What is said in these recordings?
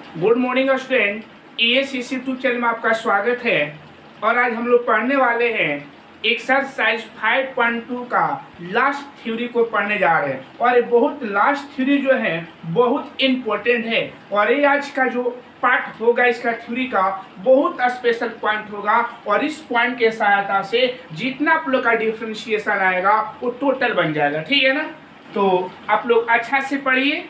Good morning student, ESCC YouTube channel में आपका स्वागत है। और आज हम लोग पढ़ने वाले हैं एक्सरसाइज 5.2 का लास्ट थ्योरी को पढ़ने जा रहे हैं। और ये बहुत लास्ट थ्योरी जो है बहुत इम्पोर्टेंट है। और ये आज का जो पार्ट होगा इसका थ्योरी का बहुत स्पेशल पॉइंट होगा। और इस पॉइंट के सहायता से जितना आप लोग का डिफ्रेंशिएशन आएगा वो टोटल बन जाएगा। ठीक है ना? तो आप लोग अच्छा से पढ़िए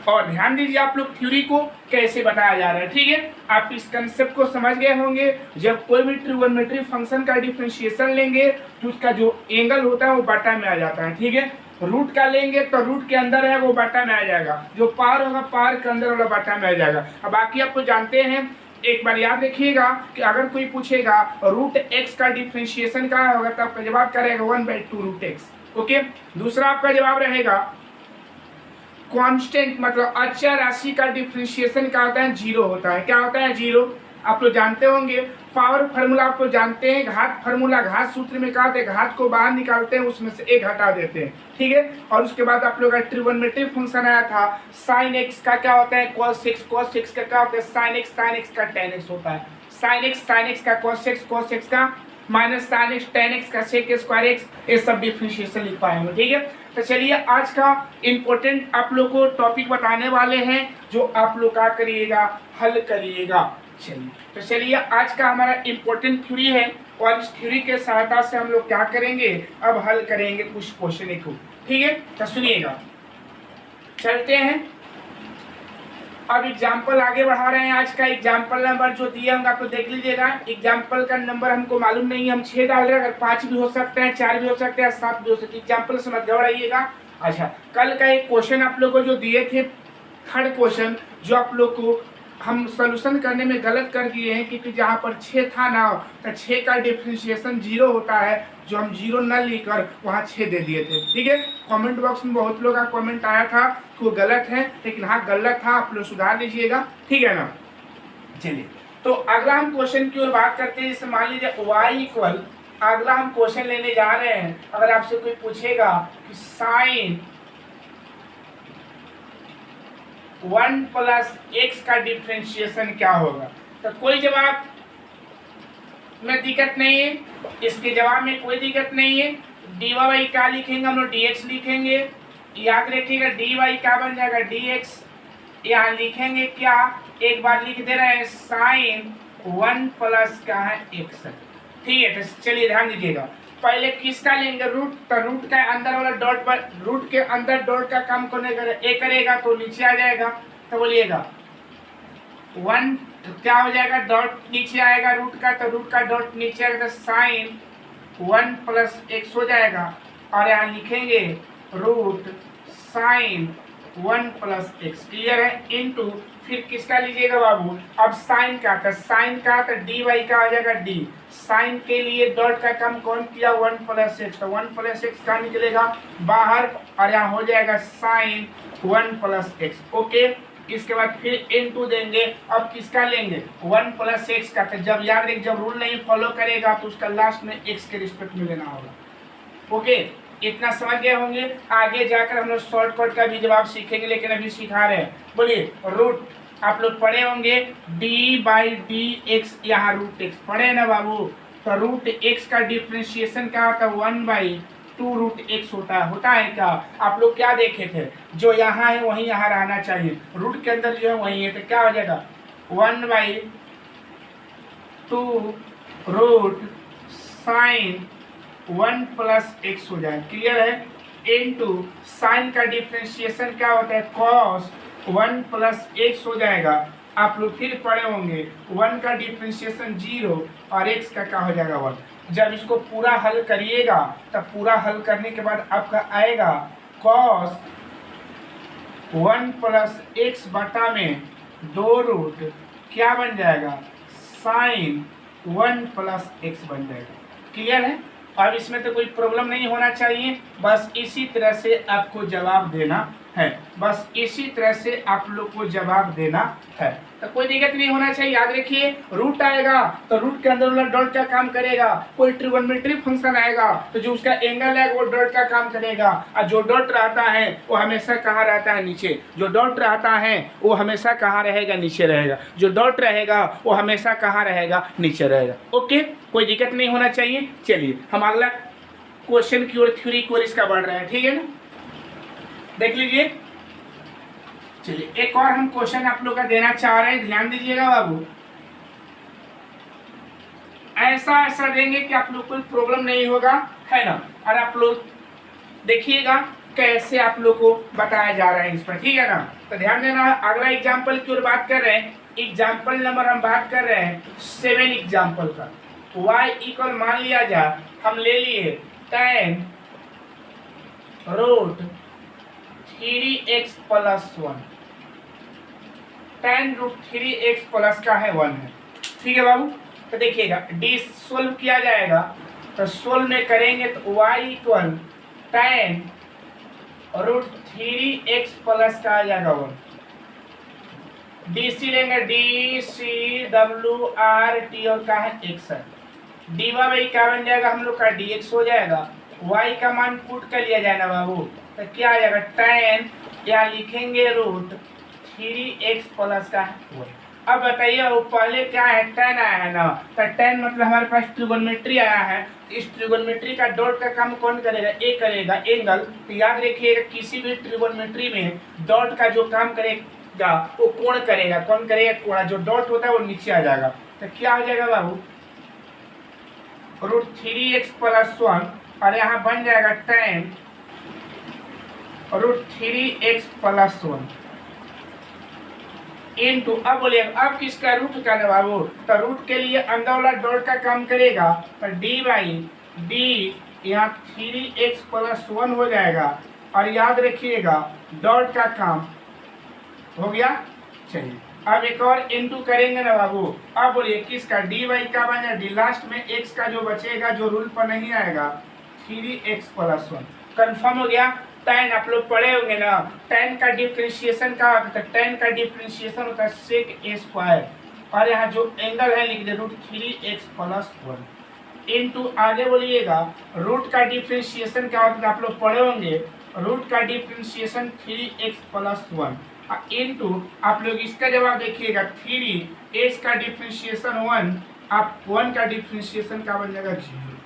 और ध्यान दीजिए आप लोग थ्योरी को कैसे बताया जा रहा है। ठीक है, आप इस कंसेप्ट को समझ गए होंगे। जब कोई भी ट्रिगोनोमेट्री फंक्शन का डिफरेंशिएशन लेंगे तो उसका जो एंगल होता है वो बटा में आ जाता है। ठीक है, रूट का लेंगे तो रूट के अंदर है वो बटा में आ जाएगा, जो पार होगा पार के अंदर वाला बटा में आ जाएगा। अब बाकी आपको जानते हैं, एक बार याद रखिएगा कि अगर कोई पूछेगा रूट एक्स का डिफरेंशिएशन क्या होगा तो आपका जवाब क्या रहेगा, 1/2 रूट एक्स। ओके, दूसरा आपका जवाब रहेगा कांस्टेंट मतलब अचर राशि का डिफरेंशिएशन क्या होता है, जीरो होता है। क्या होता है, जीरो। आप लोग जानते होंगे पावर फार्मूला, आप लोग जानते हैं घात फार्मूला, घात सूत्र में क्या होता है, घात को बाहर निकालते हैं उसमें से एक हटा देते हैं। ठीक है, और उसके बाद आप लोग का ट्रिगोनोमेट्री फंक्शन आया था साइन एक्स का क्या होता है, कॉस एक्स, कॉस एक्स का क्या होता है साइन एक्स, साइन एक्स का टेन एक्स होता है, साइन एक्स का कॉस एक्स, कॉस एक्स का minus sine x, ten x का सेक स्क्वायर एक्स, ये सब डिफरेंशिएशन लिख पाएंगे। ठीक है, तो चलिए आज का इम्पोर्टेंट आप लोग को टॉपिक बताने वाले हैं जो आप लोग क्या करिएगा, हल करिएगा। चलिए तो चलिए आज का हमारा इम्पोर्टेंट थ्योरी है और इस थ्योरी के सहायता से हम लोग क्या करेंगे, अब हल करेंगे कुछ क्वेश्चन को। ठीक है, तो सुनिएगा, चलते हैं। अब एग्जाम्पल आगे बढ़ा रहे हैं। आज का एग्जाम्पल नंबर जो दिया होगा आप तो देख लीजिएगा। एग्जाम्पल का नंबर हमको मालूम नहीं है, हम 6 डाल रहे हैं। अगर 5 भी हो सकते हैं, 4 भी हो सकते हैं, 7 भी हो सकते हैं। एग्जाम्पल से मत घबराइएगा। अच्छा, कल का एक क्वेश्चन आप लोग को जो दिए थे, थर्ड क्वेश्चन, जो आप लोग को हम सोल्यूशन करने में गलत कर दिए हैं, क्योंकि जहाँ पर 6 था ना तो 6 का डिफरेंशिएशन 0 होता है, जो हम 0 न लेकर वहाँ 6 दे दिए थे। ठीक है, कमेंट बॉक्स में बहुत लोगों का कमेंट आया था कि वो गलत है, लेकिन हाँ गलत था, आप लोग सुधार लीजिएगा। ठीक है ना? चलिए तो अगला हम क्वेश्चन की ओर बात करते हैं। जैसे मान लीजिए y इक्वल, अगला हम क्वेश्चन लेने जा रहे हैं। अगर आपसे कोई पूछेगा कि साइन 1 प्लस एक्स का डिफरेंशिएशन क्या होगा, तो कोई जवाब में दिक्कत नहीं है, इसके जवाब में कोई दिक्कत नहीं है। डी वाई क्या लिखेंगे हम लोग, डी एक्स लिखेंगे। याद रखिएगा डी वाई क्या बन जाएगा, डी एक्स। यहाँ लिखेंगे क्या, एक बार लिख दे रहे हैं साइन 1 प्लस क्या है एक्स। ठीक है, तो चलिए ध्यान दीजिएगा, पहले किसका लेंगे, रूट। तो रूट का अंदर वाला डॉट पर, रूट के अंदर डॉट का काम करने करेगा तो नीचे आ जाएगा। तो बोलिएगा 1 क्या हो जाएगा, डॉट नीचे आएगा रूट का, तो रूट का डॉट नीचे आएगा तो साइन 1 प्लस एक्स हो जाएगा। और यहाँ लिखेंगे root sine 1 plus x. Clear है? इनटू फिर किसका लीजिएगा बाबू, अब साइन का, तो साइन का तो डी वाई का आ जाएगा डी। साइन के लिए डॉट का काम कौन किया, 1 प्लस एक्स, तो 1 प्लस एक्स का निकलेगा बाहर और यहाँ हो जाएगा साइन 1 प्लस एक्स। ओके, इसके बाद फिर इनटू देंगे। अब किसका लेंगे, 1 प्लस एक्स का। तो जब याद रखिए, जब रूल नहीं फॉलो करेगा तो उसका लास्ट में एक्स के रिस्पेक्ट में लेना होगा। ओके, इतना समझ गए होंगे। आगे जाकर हम लोग शॉर्टकट का भी जवाब सीखेंगे, लेकिन अभी सिखा रहे हैं। बोलिए रूट, आप लोग पढ़े होंगे डी बाई डी एक्स, यहाँ रूट एक्स पढ़े ना बाबू। तो रूट एक्स का डिफ्रेंशिएशन क्या होता है, 1/2 रूट एक्स होता है क्या। आप लोग क्या देखे थे, जो यहाँ है वहीं यहाँ रहना चाहिए, रूट के अंदर जो है वहीं है, तो क्या हो जाएगा 1/2 रूट साइन 1 प्लस एक्स हो जाए। क्लियर है? इनटू साइन का डिफरेंशिएशन क्या होता है, कॉस 1 प्लस एक्स हो जाएगा। आप लोग फिर पढ़े होंगे 1 का डिफरेंशिएशन 0 और एक्स का क्या हो जाएगा 1। जब इसको पूरा हल करिएगा तब पूरा हल करने के बाद आपका आएगा कॉस 1 प्लस एक्स बटा में 2 रूट क्या बन जाएगा, साइन 1 प्लस एक्स बन जाएगा। क्लियर है? अब इसमें तो कोई प्रॉब्लम नहीं होना चाहिए, बस इसी तरह से आपको जवाब देना है। बस इसी तरह से आप लोग को जवाब देना है, तो कोई दिक्कत नहीं होना चाहिए। याद रखिए, रूट आएगा तो रूट के अंदर वाला डॉट का काम करेगा। कोई ट्रिगोनोमेट्री फंक्शन आएगा तो जो उसका एंगल है वो डॉट का काम करेगा, और जो डॉट रहता है वो हमेशा कहाँ रहता है? नीचे। जो डॉट रहता है वो हमेशा कहाँ रहेगा? नीचे रहेगा। जो डॉट रहेगा वो हमेशा कहाँ रहेगा? नीचे रहेगा। ओके, कोई दिक्कत नहीं होना चाहिए। चलिए हम अगला क्वेश्चन की ओर, थ्योरी की ओर इसका बढ़ रहे हैं, ठीक है ना? देख लीजिए। चलिए एक और हम क्वेश्चन आप लोग का देना चाह रहे हैं, ध्यान दीजिएगा बाबू। ऐसा ऐसा देंगे कि आप लोग को प्रॉब्लम नहीं होगा, है ना? और आप लोग देखिएगा कैसे आप लोग को बताया जा रहा है इस पर, ठीक है ना? तो ध्यान देना। अगला एग्जाम्पल की ओर बात कर रहे हैं। एग्जाम्पल नंबर हम बात कर रहे हैं 7 एग्जाम्पल का। y इक्वल मान लिया जाए, हम ले लिए tan root 3x plus 1। tan root 3x plus का है 1 है, ठीक है बाबू? तो देखिएगा डी सोल्व किया जाएगा, तो सोल्व में करेंगे तो y equal tan root 3x plus का आ जाएगा 1। डी सी लेंगे, D C W R T और का है x है। डी वाई क्या बन जाएगा हम लोग का? डी एक्स हो जाएगा। y का मान पुट कर लिया जाए ना बाबू, तो क्या आ जाएगा? tan या लिखेंगे रूट 3x प्लस का है 1। अब बताइए वो पहले क्या है? tan आया है ना, तो tan मतलब हमारे पास ट्रिगोनोमेट्री आया है। इस ट्रिगोनोमेट्री का डॉट का काम कौन करेगा? ए करेगा, एंगल। तो याद रखिएगा किसी भी ट्रिगोनोमेट्री में डॉट का जो काम करेगा वो कोण करेगा। कौन करेगा? कोण। जो डॉट होता है वो नीचे आ जाएगा। तो क्या हो जाएगा बाबू? रूट 3x प्लस 1, और यहाँ बन जाएगा tan root 3x plus 1 into, अब बोलिए अब किसका रूट का ना बाबू? तो रूट के लिए अंदर वाला डॉट का काम करेगा, तो डी बाई डी यहाँ 3x प्लस 1 हो जाएगा, और याद रखिएगा डॉट का काम हो गया। चलिए अब एक और इनटू करेंगे ना बाबू। अब बोलिए किसका? डी वाई का बन जाएगा, डी लास्ट में x का जो बचेगा, जो रूल पर नहीं आएगा, 3x प्लस 1। कन्फर्म हो गया। tan आप लोग पढ़े होंगे ना, tan का डिफरेंशिएशन का होता है? tan का डिफरेंशिएशन होता है sec a स्क्वायर, और यहाँ जो एंगल है लिख दे रूट 3x प्लस 1 इनटू, आगे बोलिएगा रूट का डिफरेंशिएशन क्या होता है? आप लोग पढ़े होंगे, रूट का डिफरेंशिएशन 3x प्लस 1 इनटू, आप लोग इसका जवाब देखिएगा 3x का डिफरेंशिएशन 1, आप 1 का डिफरेंशिएशन का बन जाएगा 0।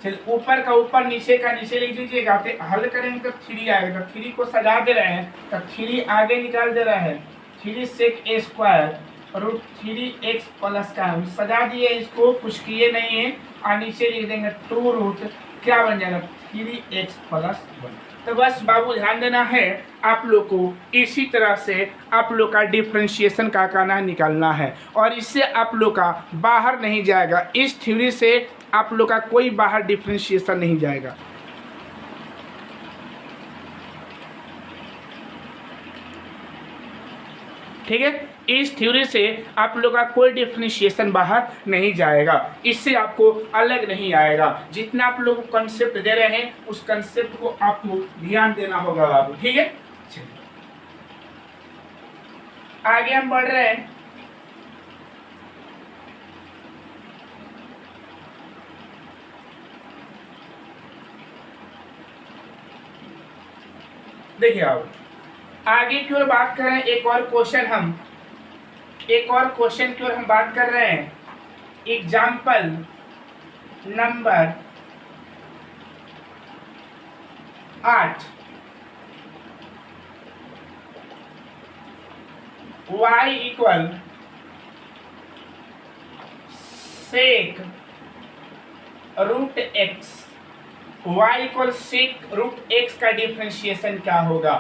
चलिए ऊपर का ऊपर, नीचे का नीचे लिख दीजिएगा। तो हल करेंगे तो 3 आएगा, तो 3 को सजा दे रहे हैं, तो 3 आगे निकाल दे रहा है। 3 सेक a square root 3x plus का हम सजा दिए, इसको कुछ किए नहीं है, और नीचे लिख देंगे 2 रूट क्या बन जाएगा? 3x plus 1। तो बस बाबू ध्यान देना है, आप लोग को इसी तरह से आप लोग का डिफरेंशिएशन का करना निकालना है, और इससे आप लोग का बाहर नहीं जाएगा। इस थ्योरी से आप लोग का कोई बाहर डिफरेंशिएशन नहीं जाएगा। ठीक है, इस थ्योरी से आप लोग का कोई डिफरेंशिएशन बाहर नहीं जाएगा, इससे आपको अलग नहीं आएगा। जितना आप लोग कंसेप्ट दे रहे हैं उस कंसेप्ट को आपको ध्यान देना होगा बाबू, ठीक है। चलिए आगे हम बढ़ रहे हैं। देखिए आप आगे की ओर बात कर रहे हैं। एक और क्वेश्चन की ओर हम बात कर रहे हैं। Example number 8, y equal sec root x. y equal sec root x का डिफरेंशिएशन क्या होगा?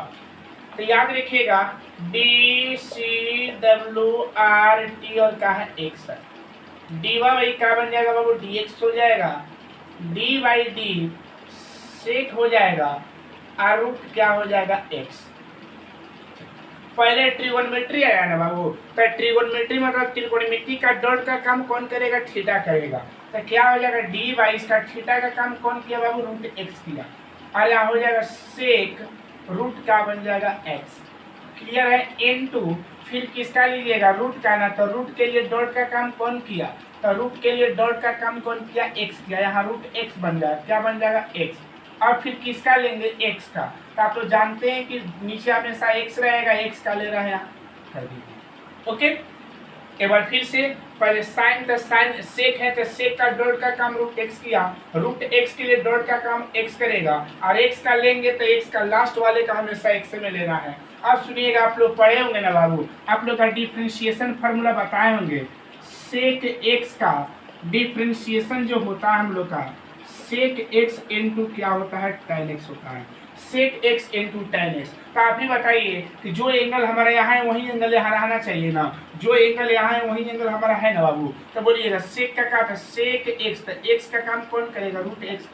तो याद रखिएगा D C W R T और क्या है एक्स है। डी वाई क्या बन जाएगा बाबू? डी एक्स हो जाएगा। डी वाई डी सेक हो जाएगा, और रूट क्या हो जाएगा? एक्स। पहले ट्रिगोनोमेट्री आया ना बाबू, तो ट्रिगोनोमेट्री मतलब त्रिकोणमिति का डॉट का काम कौन करेगा? थीटा करेगा। तो क्या हो जाएगा? डी वाई इसका थीटा का काम कौन किया बाबू? रूट एक्स किया। और यहाँ हो जाएगा सेक रूट क्या बन जाएगा x। क्लियर है। इनटू फिर किसका लीजिएगा, रूट का ना, तो रूट के लिए डॉट का काम कौन किया, तो रूट के लिए डॉट का काम कौन किया, x किया, यहाँ रूट x बन जाएगा, क्या बन जाएगा x। और फिर किसका लेंगे, x का, तो आप तो जानते हैं कि नीचे हमेशा x रहेगा, x का ले रहा है यहाँ, कर दीजिए। ओके, एक बार फिर से, पहले साइन, तो साइन सेक है तो सेक का डॉट का काम रूट एक्स किया, रूट एक्स के लिए डॉट का काम एक्स करेगा, और एक्स का लेंगे तो एक्स का लास्ट वाले का हमेशा एक्स में लेना है। अब सुनिएगा, आप लोग पढ़े होंगे ना बाबू, आप लोग का डिफ्रेंशिएशन फार्मूला बताए होंगे। सेक एक्स का डिफ्रेंशिएशन जो होता है हम लोग का, सेक एक्स इंटू क्या होता है, tan एक्स होता है, sec x into tan x. तो आप ही बताइए कि जो एंगल हमारा यहाँ है वही एंगल यहाँ रहना चाहिए ना, जो एंगल यहाँ है वही एंगल हमारा है ना बाबू। तो बोलिएगा सेक का क्या था, सेक एक्स, तो एक्स का काम कौन करेगा, रूट एक्स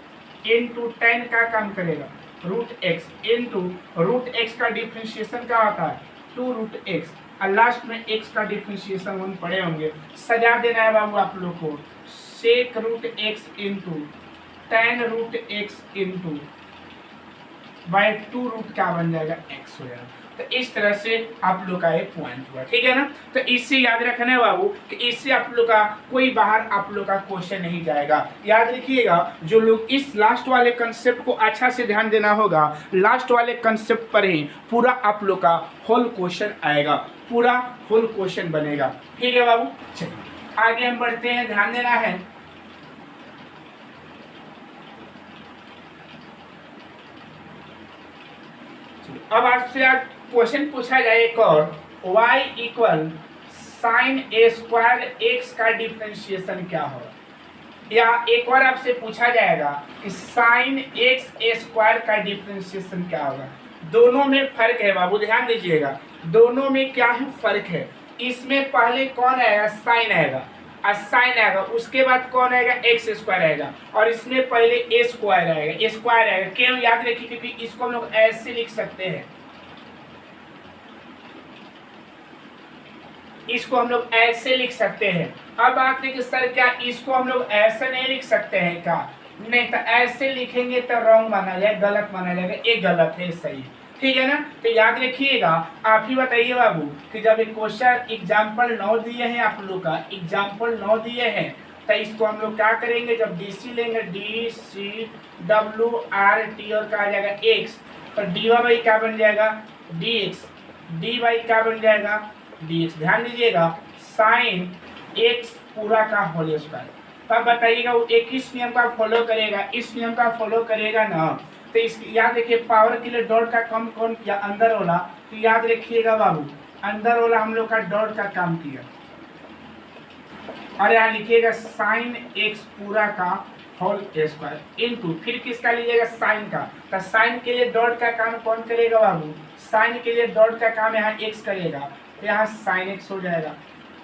इंटू tan का काम करेगा root x into root x का डिफ्रेंशिएशन क्या होता है, 2 रूट एक्स, और लास्ट में एक्स का डिफ्रेंशिएशन हम पढ़े होंगे, सजा देना है बाबू आप लोग को, sec root x into tan root x into by 2 root क्या बन जाएगा, x हो जाएगा। तो इस तरह से आप लोग का एक पॉइंट हुआ, ठीक है ना। तो इससे याद रखना है बाबू कि इससे आप लोग का कोई बाहर आप लोग का क्वेश्चन नहीं जाएगा। याद रखिएगा, जो लोग इस लास्ट वाले कंसेप्ट को अच्छा से ध्यान देना होगा, लास्ट वाले कंसेप्ट पर ही पूरा आप लोग का होल क्वेश्चन आएगा, पूरा होल क्वेश्चन बनेगा, ठीक है बाबू। चलिए आगे हम बढ़ते हैं, ध्यान देना है। अब आपसे आज क्वेश्चन पूछा जाए एक और, y equal sign a square x का डिफरेंशिएशन क्या होगा, या एक और आपसे पूछा जाएगा कि साइन एक्स ए स्क्वायर का डिफरेंशिएशन क्या होगा। दोनों में फर्क है बाबू, ध्यान दीजिएगा, दोनों में क्या है फर्क है। इसमें पहले कौन आएगा, साइन आएगा, और साइन आएगा, उसके बाद कौन आएगा, एक्स स्क्वायर आएगा, और इसमें पहले ए स्क्वायर आएगा, ए स्क्वायर आएगा। क्यों याद रखिए, क्योंकि इसको हम लोग ऐसे लिख सकते हैं, इसको हम लोग ऐसे लिख सकते हैं। अब बात है कि सर क्या इसको हम लोग ऐसे नहीं लिख सकते हैं क्या, नहीं, तो ऐसे लिखेंगे तो रॉन्ग माना जाएगा, गलत माना जाएगा, ये गलत है, सही, ठीक है ना। तो याद रखिएगा, आप ही बताइए बाबू कि जब एक क्वेश्चन एग्जाम्पल 9 दिए हैं आप लोग का, एग्जाम्पल 9 दिए हैं, तो इसको हम लोग क्या करेंगे, जब DC लेंगे, DCWRT और क्या आ जाएगा x, तो dy बाई क्या बन जाएगा, dx, dy बाई क्या बन जाएगा, dx। ध्यान दीजिएगा, साइन x पूरा का होल स्क्वायर। तब बताइएगा वो एक इस नियम का फॉलो करेगा, इस नियम का फॉलो करेगा ना, तो इस याद रखिए पावर के लिए डॉट का काम कौन किया, अंदर वाला, तो याद रखिएगा बाबू अंदर वाला हम लोग का डॉट का काम किया, और यहाँ लिखिएगा साइन एक्स पूरा का होल स्क्वायर इनटू फिर किसका लीजिएगा, साइन का, तो साइन के लिए डॉट का काम कौन करेगा बाबू, साइन के लिए डॉट का काम यहाँ एक्स करेगा, तो यहाँ साइन एक्स हो जाएगा,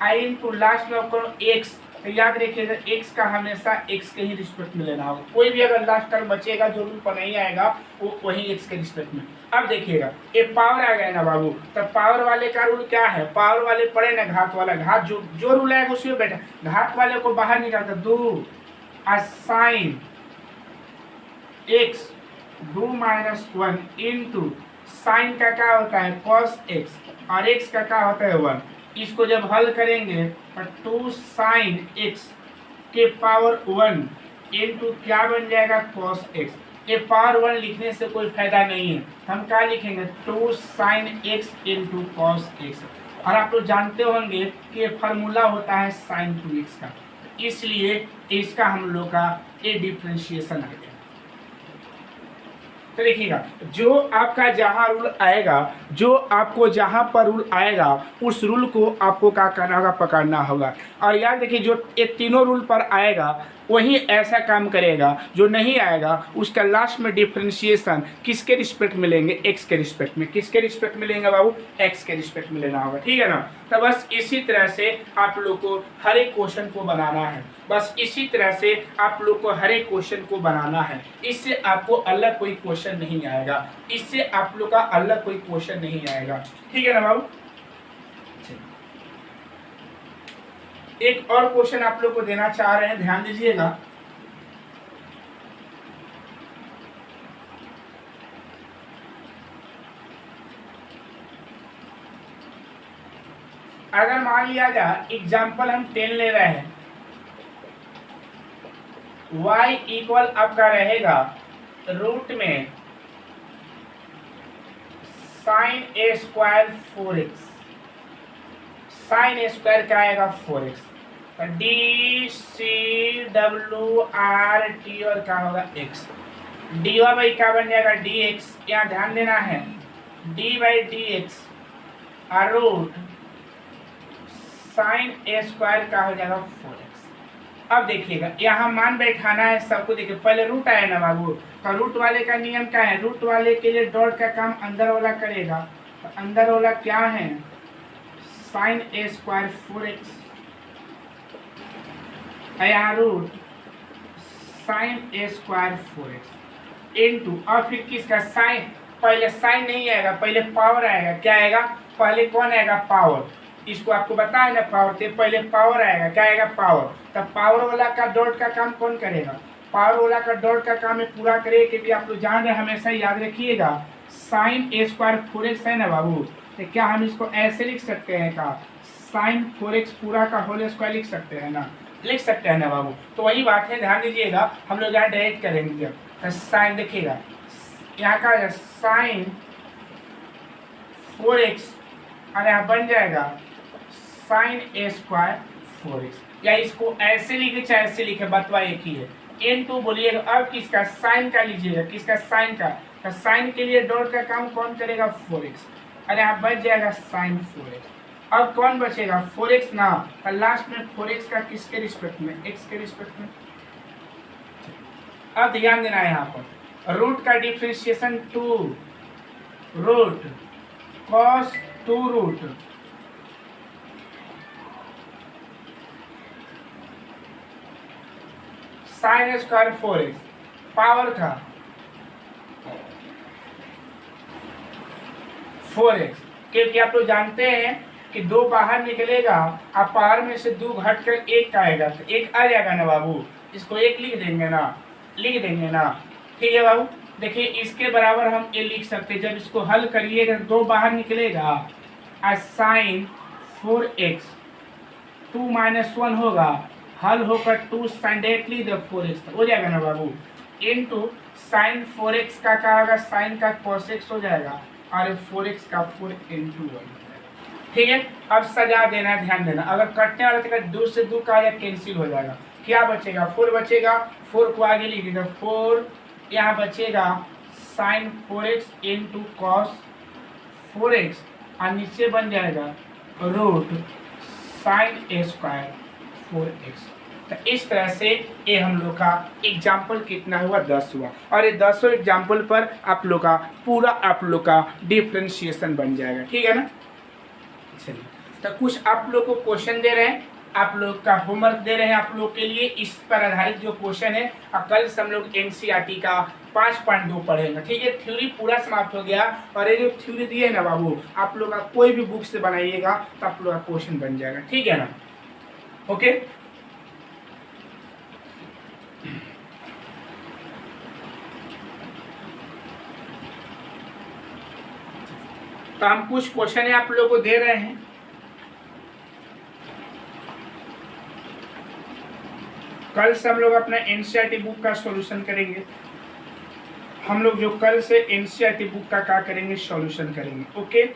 आई इनटू लास्ट में कौन एक्स, तो याद रखिएगा एक्स का हमेशा एक्स के ही रिस्पेक्ट में लेना होगा, कोई भी अगर लास्ट टर्म बचेगा जो रूल पर नहीं आएगा वो वही एक्स के रिस्पेक्ट में। अब देखिएगा ये पावर आ गया ना बाबू, तो पावर वाले का रूल क्या है, पावर वाले पड़े ना घात वाला, घात जो रूल आएगा उसमें बैठा, घात वाले को बाहर निकालता, 2 sine x 2 minus 1 into sine का क्या होता है कॉस एक्स, और एक्स का क्या होता है 1। इसको जब हल करेंगे तो 2 साइन एक्स के पावर 1 इंटू क्या बन जाएगा कॉस एक्स। ये पावर 1 लिखने से कोई फायदा नहीं है, हम क्या लिखेंगे 2 sine x into cos x. और आप लोग जानते होंगे कि ये फार्मूला होता है साइन 2x का, इसलिए इसका हम लोग का ये डिफ्रेंशिएशन आ गया। तो देखिएगा जो आपका जहाँ रूल आएगा, जो आपको जहाँ पर रूल आएगा उस रूल को आपको क्या करना होगा, पकड़ना होगा। और याद देखिए जो ये तीनों रूल पर आएगा वही ऐसा काम करेगा, जो नहीं आएगा उसका लास्ट में डिफ्रेंशिएशन किसके रिस्पेक्ट में लेंगे, एक्स के रिस्पेक्ट में। किसके रिस्पेक्ट में लेंगे बाबू, एक्स के रिस्पेक्ट में लेना होगा, ठीक है ना। तो बस इसी तरह से आप लोग को हर एक क्वेश्चन को बनाना है, बस इसी तरह से आप लोग को हर एक क्वेश्चन को बनाना है। इससे आपको अलग कोई क्वेश्चन नहीं आएगा, इससे आप लोग का अलग कोई क्वेश्चन नहीं आएगा, ठीक है ना बाबू। एक और क्वेश्चन आप लोग को देना चाह रहे हैं, ध्यान दीजिएगा। अगर मान लिया जाए एग्जाम्पल हम 10 ले रहे हैं, y इक्वल आपका रहेगा रूट में sine a square 4x, sine a square क्या आएगा 4x, D C W R T और क्या होगा x, डी वाई बाई क्या बन जाएगा डी एक्स, यहाँ ध्यान देना है d by d x root sine a square का हो जाएगा 4x। अब देखिएगा यहाँ मान बैठाना है सबको, देखिए पहले रूट आया ना बाबू, तो रूट वाले का नियम क्या है, रूट वाले के लिए डॉट का काम अंदर वाला करेगा, तो अंदर वाला क्या है साइन ए स्क्वायर 4x, यहाँ root sine a square 4x into, और फिर किसका साइन, पहले साइन नहीं आएगा पहले पावर आएगा, क्या आएगा पहले कौन आएगा पावर, इसको आपको बताया ना पावर थे, पहले पावर आएगा, क्या आएगा पावर, तब पावर वाला का डॉट का काम कौन करेगा, पावर वाला का डॉट का काम में पूरा करे, क्योंकि आप लोग जान रहे हमेशा याद रखिएगा साइन ए स्क्वायर 4x है ना बाबू, तो क्या हम इसको ऐसे लिख सकते हैं का साइन 4x पूरा का होल स्क्वायर लिख सकते हैं ना, लिख सकते हैं ना बाबू, तो वही बात है ध्यान दीजिएगा, हम लोग यहाँ डायरेक्ट करेंगे, तो साइन देखिएगा यहाँ का साइन 4x और यहाँ बन जाएगा साइन ए स्क्वायर 4x, या इसको ऐसे लिखे चाहे ऐसे लिखे बतवा एक ही है, इनटू बोलिएगा, अब किसका साइन का लीजिएगा, किसका साइन का, तो साइन के लिए डॉट का काम कौन करेगा 4x, और यहाँ बच जाएगा साइन 4x, अब कौन बचेगा 4x ना, तो लास्ट में 4x का किसके रिस्पेक्ट में x के रिस्पेक्ट में। अब ध्यान देना है यहाँ पर रूट का differentiation 2 root cos 2 root sine square 4x power का 4x, क्योंकि आप लोग जानते हैं कि 2 बाहर निकलेगा, आप पावर में से 2 घट कर 1 आएगा, तो 1 आ जाएगा ना बाबू, इसको 1 लिख देंगे ना, लिख देंगे ना, ठीक है बाबू। देखिए इसके बराबर हम ये लिख सकते हैं, जब इसको हल करिएगा 2 बाहर निकलेगा, साइन 4x 2 - 1 होगा, हल होकर 2 साइन डायरेक्टली 4x हो जाएगा ना बाबू, इनटू साइन 4x का क्या होगा साइन का cos x हो जाएगा, और 4x का 4 × 1, ठीक है। अब सजा देना, ध्यान देना, अगर कटने वाला तो 2 से 2 का या कैंसिल हो जाएगा, क्या बचेगा 4 बचेगा, 4 को आगे लिख देगा 4, यहाँ बचेगा साइन 4x × cos 4x, और नीचे बन जाएगा root sine a square 4x। तो इस तरह से ये हम लोग का एग्जाम्पल कितना हुआ 10 हुआ, और ये 10 एग्जाम्पल पर आप लोग का पूरा आप लोग का डिफ्रेंशिएशन बन जाएगा, ठीक है ना। चलिए तो कुछ आप लोग को क्वेश्चन दे रहे हैं, आप लोग का होमवर्क दे रहे हैं आप लोग के लिए, इस पर आधारित जो क्वेश्चन है, और कल से हम लोग एनसीईआरटी का 5.2 पढ़ेंगे, ठीक है। थ्योरी पूरा समाप्त हो गया, और ये जो थ्योरी दिए ना बाबू, आप लोग का कोई भी बुक से बनाइएगा तो आप लोग का क्वेश्चन बन जाएगा, ठीक है ना, ओके। तो हम कुछ क्वेश्चन आप लोगों को दे रहे हैं, कल से हम लोग अपना एनसीईआरटी बुक का सॉल्यूशन करेंगे, हम लोग जो कल से एनसीईआरटी बुक का क्या करेंगे सॉल्यूशन करेंगे, ओके।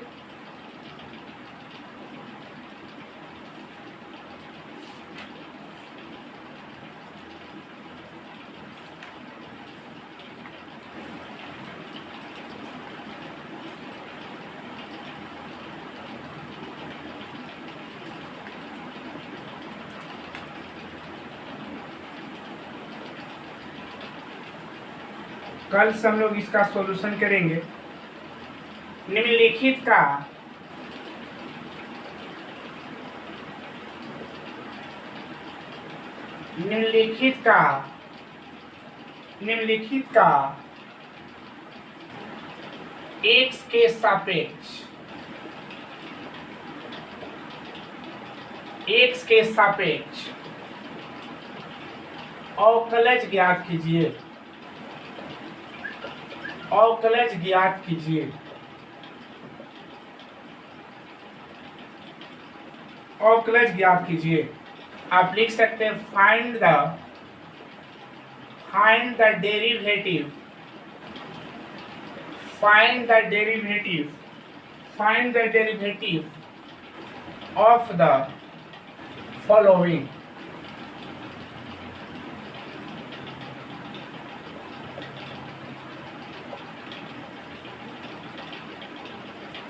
कल से हम लोग इसका सॉल्यूशन करेंगे। निम्नलिखित का x के सापेक्ष अवकलज ज्ञात कीजिए, अवकलज ज्ञात कीजिए। अवकलज ज्ञात कीजिए। आप लिख सकते हैं find the derivative of the following.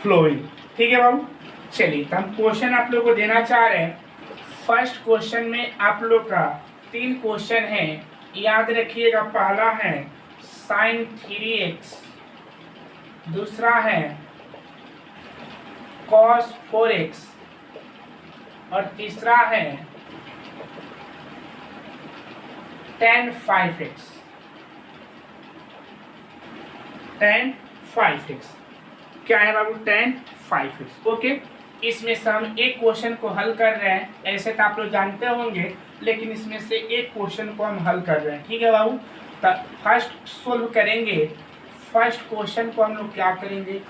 Following, ठीक है बाबू। चलिए तो हम क्वेश्चन आप लोग को देना चाह रहे हैं। फर्स्ट क्वेश्चन में आप लोग का 3 क्वेश्चन है, याद रखिएगा। पहला है sin 3x, दूसरा है cos 4x और तीसरा है tan 5x। क्या है बाबू? tan 5x। ओके, इसमें से हम एक क्वेश्चन को हल कर रहे हैं। ऐसे तो आप लोग जानते होंगे, लेकिन इसमें से एक क्वेश्चन को हम हल कर रहे हैं, ठीक है बाबू। तो फर्स्ट सोल्व करेंगे। फर्स्ट क्वेश्चन को हम लोग क्या करेंगे?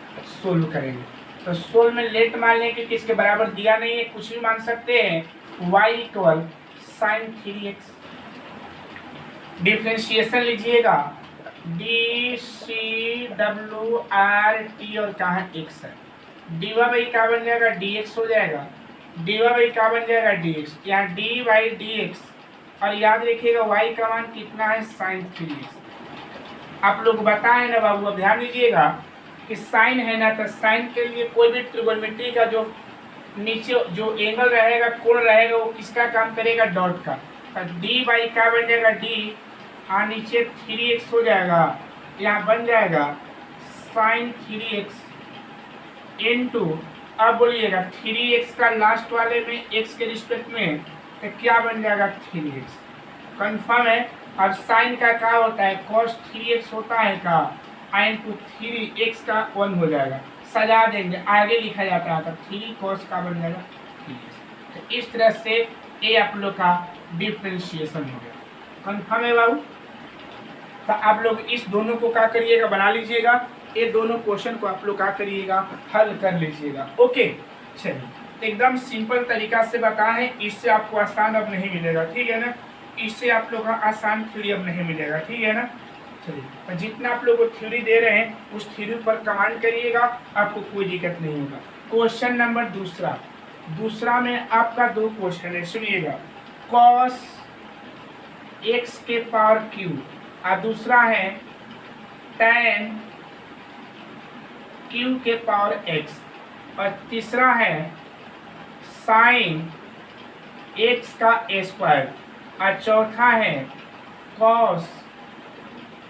सोल्व करेंगे। तो सोल्व में लेट मान लेंगे कि इसके बराबर दिया नहीं है, कुछ भी मान सकते हैं। y equal sin 3x। Differentiation लीजिएगा, d C W R T और कहाँ x है। डी वाई क्या बन जाएगा? dx हो जाएगा। डी वाई क्या बन जाएगा? dx। यहाँ डी वाई डी एक्स, और याद रखिएगा y का मान कितना है? sin 3x। आप लोग बताए ना बाबू, अब ध्यान दीजिएगा कि साइन है ना, तो साइन के लिए कोई भी ट्रिगोनोमेट्री का जो नीचे जो एंगल रहेगा, कोण रहेगा, वो किसका काम करेगा? डॉट का। तो डी वाई क्या बन जाएगा? डी, और नीचे 3x हो जाएगा। यहाँ बन जाएगा sin 3x इनटू, अब बोलिएगा 3x का लास्ट वाले में x के रिस्पेक्ट में, तो क्या बन जाएगा? 3x। कंफर्म है। अब साइन का क्या होता है? cos 3x होता है का, इंटू 3x का 1 हो जाएगा। सजा देंगे, आगे लिखा जाता है, तो 3 cos का बन जाएगा 3x। तो इस तरह से ये आप लोग का डिफ्रेंशिएशन हो गया। कंफर्म है बाबू? तो आप लोग इस दोनों को क्या करिएगा? बना लीजिएगा। ये दोनों क्वेश्चन को आप लोग क्या करिएगा? हल कर लीजिएगा। ओके, चलिए एकदम सिंपल तरीका से बताएं, इससे आपको आसान अब नहीं मिलेगा, ठीक है ना। इससे आप लोग का आसान थ्योरी अब नहीं मिलेगा, ठीक है ना। चलिए, तो जितना आप लोग को थ्योरी दे रहे हैं उस थ्योरी पर कमांड करिएगा, आपको कोई दिक्कत नहीं होगा। क्वेश्चन नंबर दूसरा में आपका 2 क्वेश्चन है, सुनिएगा। cos x के पावर q, और दूसरा है tan q के पावर x, और तीसरा है sin x का स्क्वायर, और चौथा है cos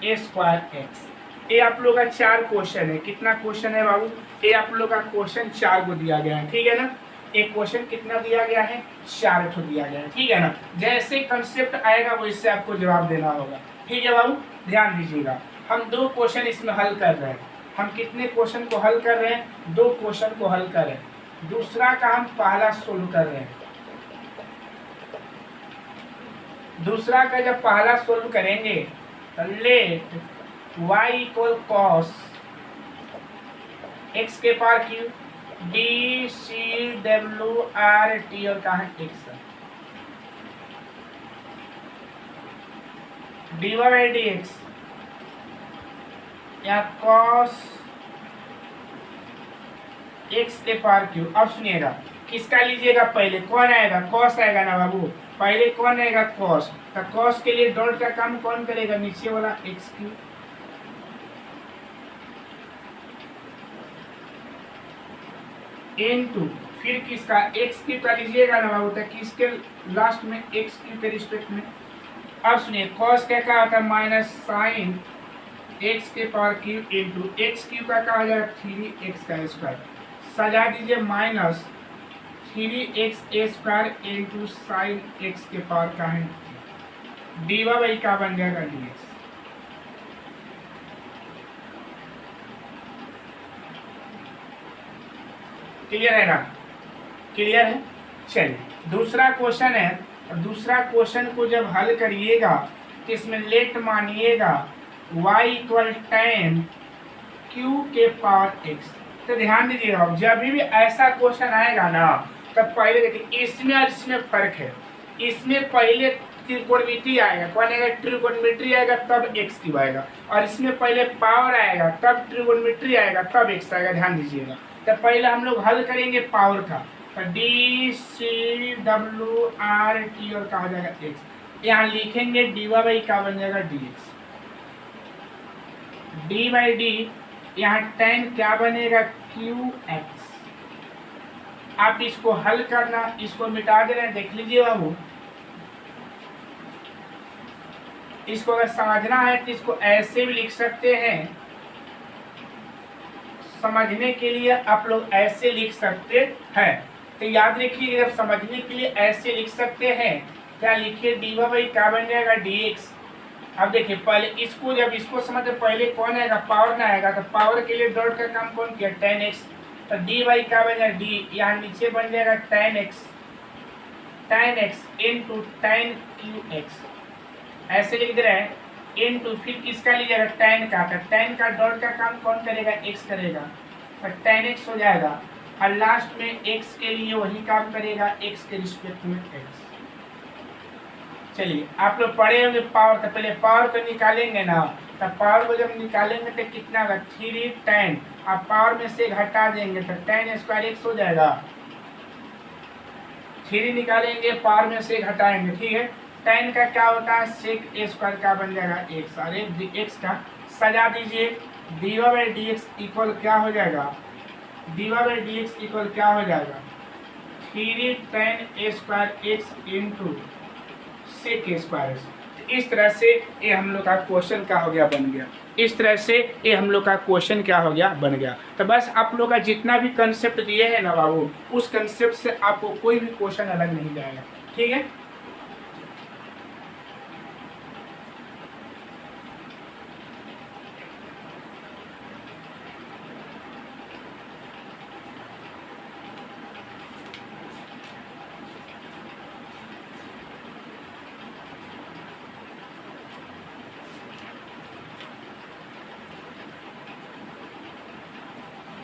a स्क्वायर x। ये आप लोग का 4 क्वेश्चन है। कितना क्वेश्चन है बाबू? ये आप लोग का क्वेश्चन 4 को दिया गया है, ठीक है ना। एक क्वेश्चन कितना दिया गया है? 4 को दिया गया है, ठीक है ना। जैसे कंसेप्ट आएगा वैसे आपको जवाब देना होगा, ठीक है बाबू। ध्यान दीजिएगा, हम 2 क्वेश्चन इसमें हल कर रहे हैं। हम कितने क्वेश्चन को हल कर रहे हैं? 2 क्वेश्चन को हल कर रहे हैं। दूसरा का हम पहला सोल्व कर रहे हैं। दूसरा का जब पहला सोल्व करेंगे तो let y equal cos x के power q, D C W R T और कहाँ x है, d y by d x, या cos x के पावर q। अब सुनिएगा, किसका लीजिएगा? पहले कौन आएगा? cos आएगा ना बाबू। पहले कौन आएगा? cos। तो cos के लिए डॉट का काम कौन करेगा? नीचे वाला x क्यू। इनटू फिर किसका? x क्यू का लीजिएगा ना बाबू, तो किसके लास्ट में? x क्यू के रिस्पेक्ट में। अब सुनिए, cos का क्या होता है? माइनस साइन x के power Q into x Q का क्या हो जाएगा? 3x का स्क्वायर। सजा दीजिए, minus 3x square into sine x के पावर का है डी वाई का बन जाएगा dx। क्लियर है ना? क्लियर है। चलिए, दूसरा क्वेश्चन है। दूसरा क्वेश्चन को जब हल करिएगा तो इसमें लेट मानिएगा y इक्वल tan q के पावर x। तो ध्यान दीजिएगा, जब भी ऐसा क्वेश्चन आएगा ना, तब पहले देखिए इसमें और इसमें फर्क है। इसमें पहले त्रिकोणमिति आएगा, कौन आएगा, ट्रिगोनोमेट्री आएगा तब एक्स क्यूब आएगा, और इसमें पहले पावर आएगा तब ट्रिगोनोमेट्री आएगा तब एक्स आएगा, ध्यान दीजिएगा। तो पहले हम लोग हल करेंगे पावर का, तो D C W R T और कहा जाएगा एक्स। यहाँ लिखेंगे डी वाई का बन जाएगा d x, D by D यहाँ टेन क्या बनेगा क्यू एक्स। आप इसको हल करना, इसको मिटा दे रहे हैं, देख लीजिए बाबू। इसको अगर समझना है तो इसको ऐसे भी लिख सकते हैं, समझने के लिए आप लोग ऐसे लिख सकते हैं। तो याद रखिए जब समझने के लिए ऐसे लिख सकते हैं, क्या लिखिए डी वाई क्या बन जाएगा डी एक्स। अब देखिए पहले इसको, जब इसको समझते पहले कौन आएगा, पावर ना आएगा, तो पावर के लिए डॉट का काम कौन किया, टेन एक्स। तो डी वाई क्या बन जाएगा डी, यहाँ नीचे बन जाएगा ten x into ten Q x, ऐसे लिख दे रहे हैं, इंटू फिर किसका लीजिएगा टेन का, तो टेन का डॉट का काम कौन करेगा, एक्स करेगा, तो टेन एक्स हो जाएगा, और लास्ट में एक्स के लिए वही काम करेगा, एक्स के रिस्पेक्ट में एक्स। चलिए आप लोग पढ़े होंगे पावर, तो पहले पावर को निकालेंगे ना, तो पावर को जब निकालेंगे तो कितना होगा 3 10, आप पावर में से घटा देंगे तो 10 स्क्वायर एक्स हो जाएगा। 3 निकालेंगे पावर में से घटाएंगे, ठीक है। 10 का क्या होता है सेक ए स्क्वायर का बन जाएगा एक्स, और एक्स का सजा दीजिए, d y by d x equal क्या हो जाएगा, d y by d x equal क्या हो जाएगा 3 10 a square x into sec a square. इस तरह से ये हम लोग का क्वेश्चन क्या हो गया, बन गया। इस तरह से ये हम लोग का क्वेश्चन क्या हो गया, बन गया। तो बस आप लोग का जितना भी कंसेप्ट दिए हैं ना बाबू, उस कंसेप्ट से आपको कोई भी क्वेश्चन अलग नहीं जाएगा, ठीक है।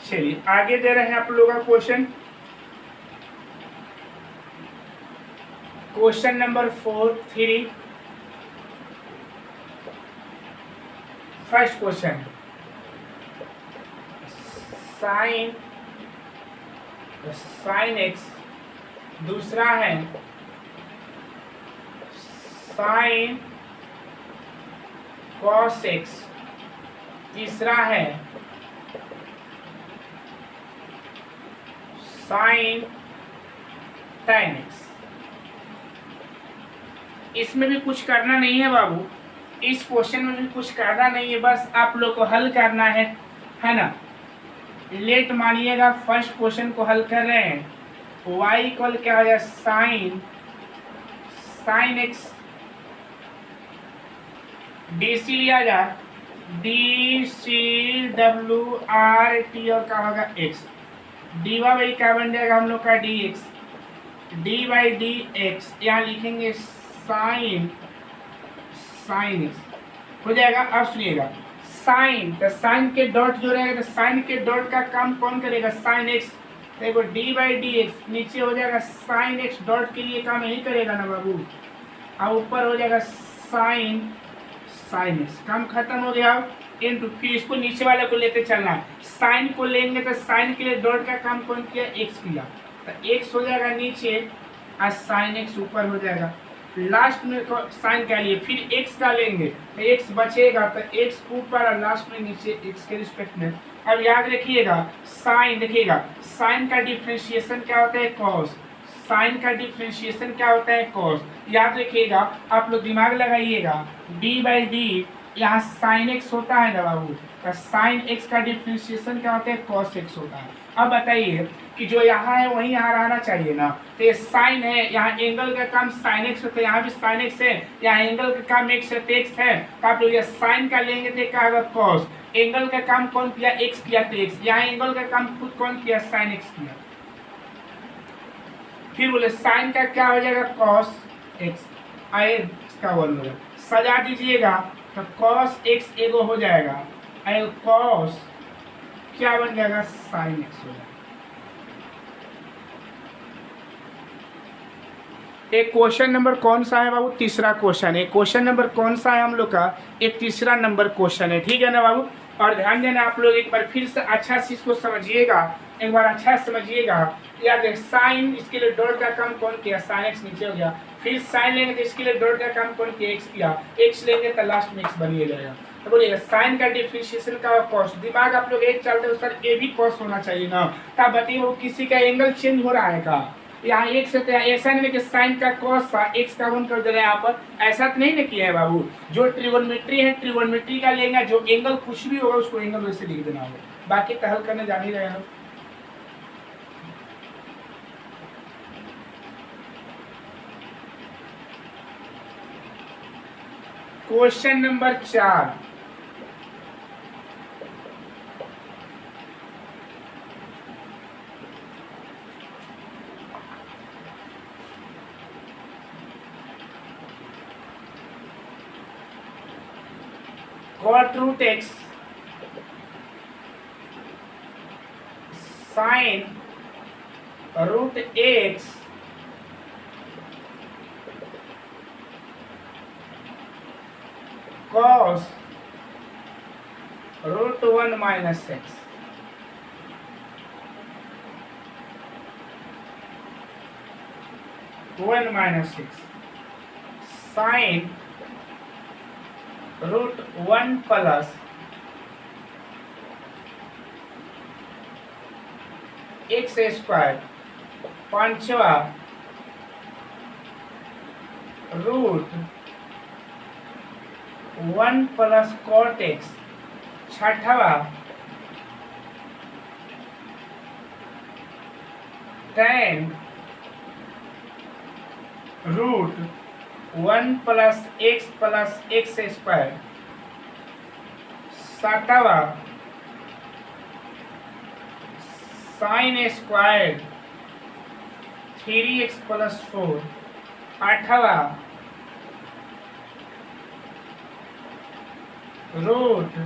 चलिए आगे दे रहे हैं आप लोगों का question, question number 4-3। First question sine x, दूसरा है साइन कॉस एक्स, तीसरा है साइन tan x। इसमें भी कुछ करना नहीं है बाबू, इस क्वेश्चन में भी कुछ करना नहीं है, बस आप लोग को हल करना है ना। लेट मानिएगा फर्स्ट क्वेश्चन को हल कर रहे हैं, y इक्वल क्या हो जाए साइन एक्स, डी सी लिया जाए, D C W R T और क्या होगा एक्स, डी वाई क्या बन जाएगा हम लोग का D x, D by d x, यहाँ लिखेंगे साइन एक्स हो जाएगा। अब सुनिएगा साइन, तो साइन के डॉट जो रहेगा, तो साइन के डॉट का काम कौन करेगा, साइन एक्स, तो देखो डी बाई डी एक्स नीचे हो जाएगा साइन एक्स, डॉट के लिए काम यही करेगा ना बाबू, और ऊपर हो जाएगा साइन एक्स, काम खत्म हो गया। इंटू फिर इसको नीचे वाले को लेते चलना है, साइन को लेंगे तो साइन के लिए डॉट का काम कौन किया, एक्स किया, तो एक्स हो जाएगा नीचे और साइन एक्स ऊपर हो जाएगा। लास्ट में साइन का लिए फिर एक्स का लेंगे तो एक्स बचेगा, तो एक्स ऊपर और लास्ट में नीचे एक्स के रिस्पेक्ट में। अब याद रखिएगा साइन, देखिएगा साइन का डिफ्रेंशिएशन क्या होता है कॉस, साइन का डिफ्रेंशिएशन क्या होता है कॉस। याद रखिएगा आप लोग दिमाग लगाइएगा, डी बाई डी यहाँ साइन एक्स होता है ना बाबू, तो साइन एक्स का डिफ्रेंशिएशन क्या होता है कॉस एक्स होता है। अब बताइए कि जो यहाँ है वही यहाँ रहना चाहिए ना, तो ये साइन है, यहाँ एंगल का काम साइन एक्स होता है, यहाँ भी साइन एक्स है, यहाँ एंगल का काम एक्स है तो एक्स है, तो आप लोग ये साइन का लेंगे तो क्या होगा कॉस, एंगल का काम कौन किया एक्स किया तो एक्स, यहाँ एंगल का काम खुद कौन किया साइन एक्स किया। फिर बोले साइन का क्या हो जाएगा कॉस एक्स, आए इसका बोल होगा, सजा दीजिएगा तो कॉस एक्स एगो हो जाएगा, और कॉस क्या बन जाएगा साइन एक्स हो जाएगा। एक क्वेश्चन नंबर कौन सा है बाबू? तीसरा क्वेश्चन है। क्वेश्चन नंबर कौन सा है हम लोग का? एक तीसरा नंबर क्वेश्चन है, ठीक है ना बाबू। और ध्यान देना आप लोग, एक बार फिर से अच्छा से इसको समझिएगा, एक बार अच्छा से समझिएगा। याद है साइन, इसके लिए डॉट का काम कौन किया? साइन एक्स नीचे हो गया, फिर साइन लेंगे तो इसके लिए डॉट का काम कौन किया? एक्स किया, एक्स लेंगे तो लास्ट में एक्स बनिए जाएगा। तो बोलिएगा साइन का डिफरेंशिएशन का कॉस, दिमाग आप लोग एक चलते हो सर ए भी कॉस होना चाहिए ना, तब बताइए वो किसी का एंगल चेंज हो रहा है का? यहाँ एक से तो ऐसा नहीं कि साइन का कॉस था एक्स का वन कर दे रहे हैं यहाँ पर, ऐसा तो नहीं ना किया है बाबू। जो ट्रिगोनोमेट्री है ट्रिगोनोमेट्री का लेंगे, जो एंगल कुछ भी होगा उसको एंगल वैसे लिख देना होगा, बाकी तो हल करने जान ही रहे हो। Question number 4, cot root x sin root x cos root 1 minus x। One minus six sine root 1 plus x square, पांचवा रूट 1 प्लस कॉट एक्स, छठवा tan root 1 plus x square, सातवा साइन स्क्वायर 3x प्लस 4, आठवा root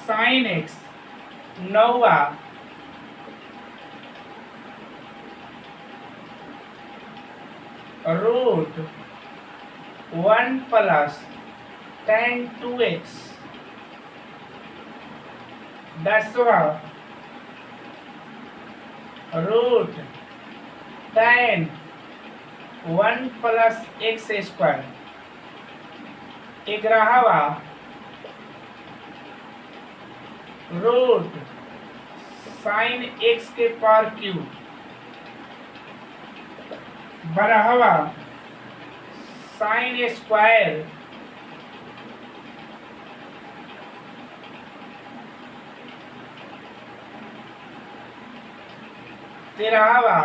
sine x, नौवा root 1 plus tan 2x, दसवा root tan 1 plus x square, ग्यारहवा root sine x के power cube, बारहवा sine square तेरहवा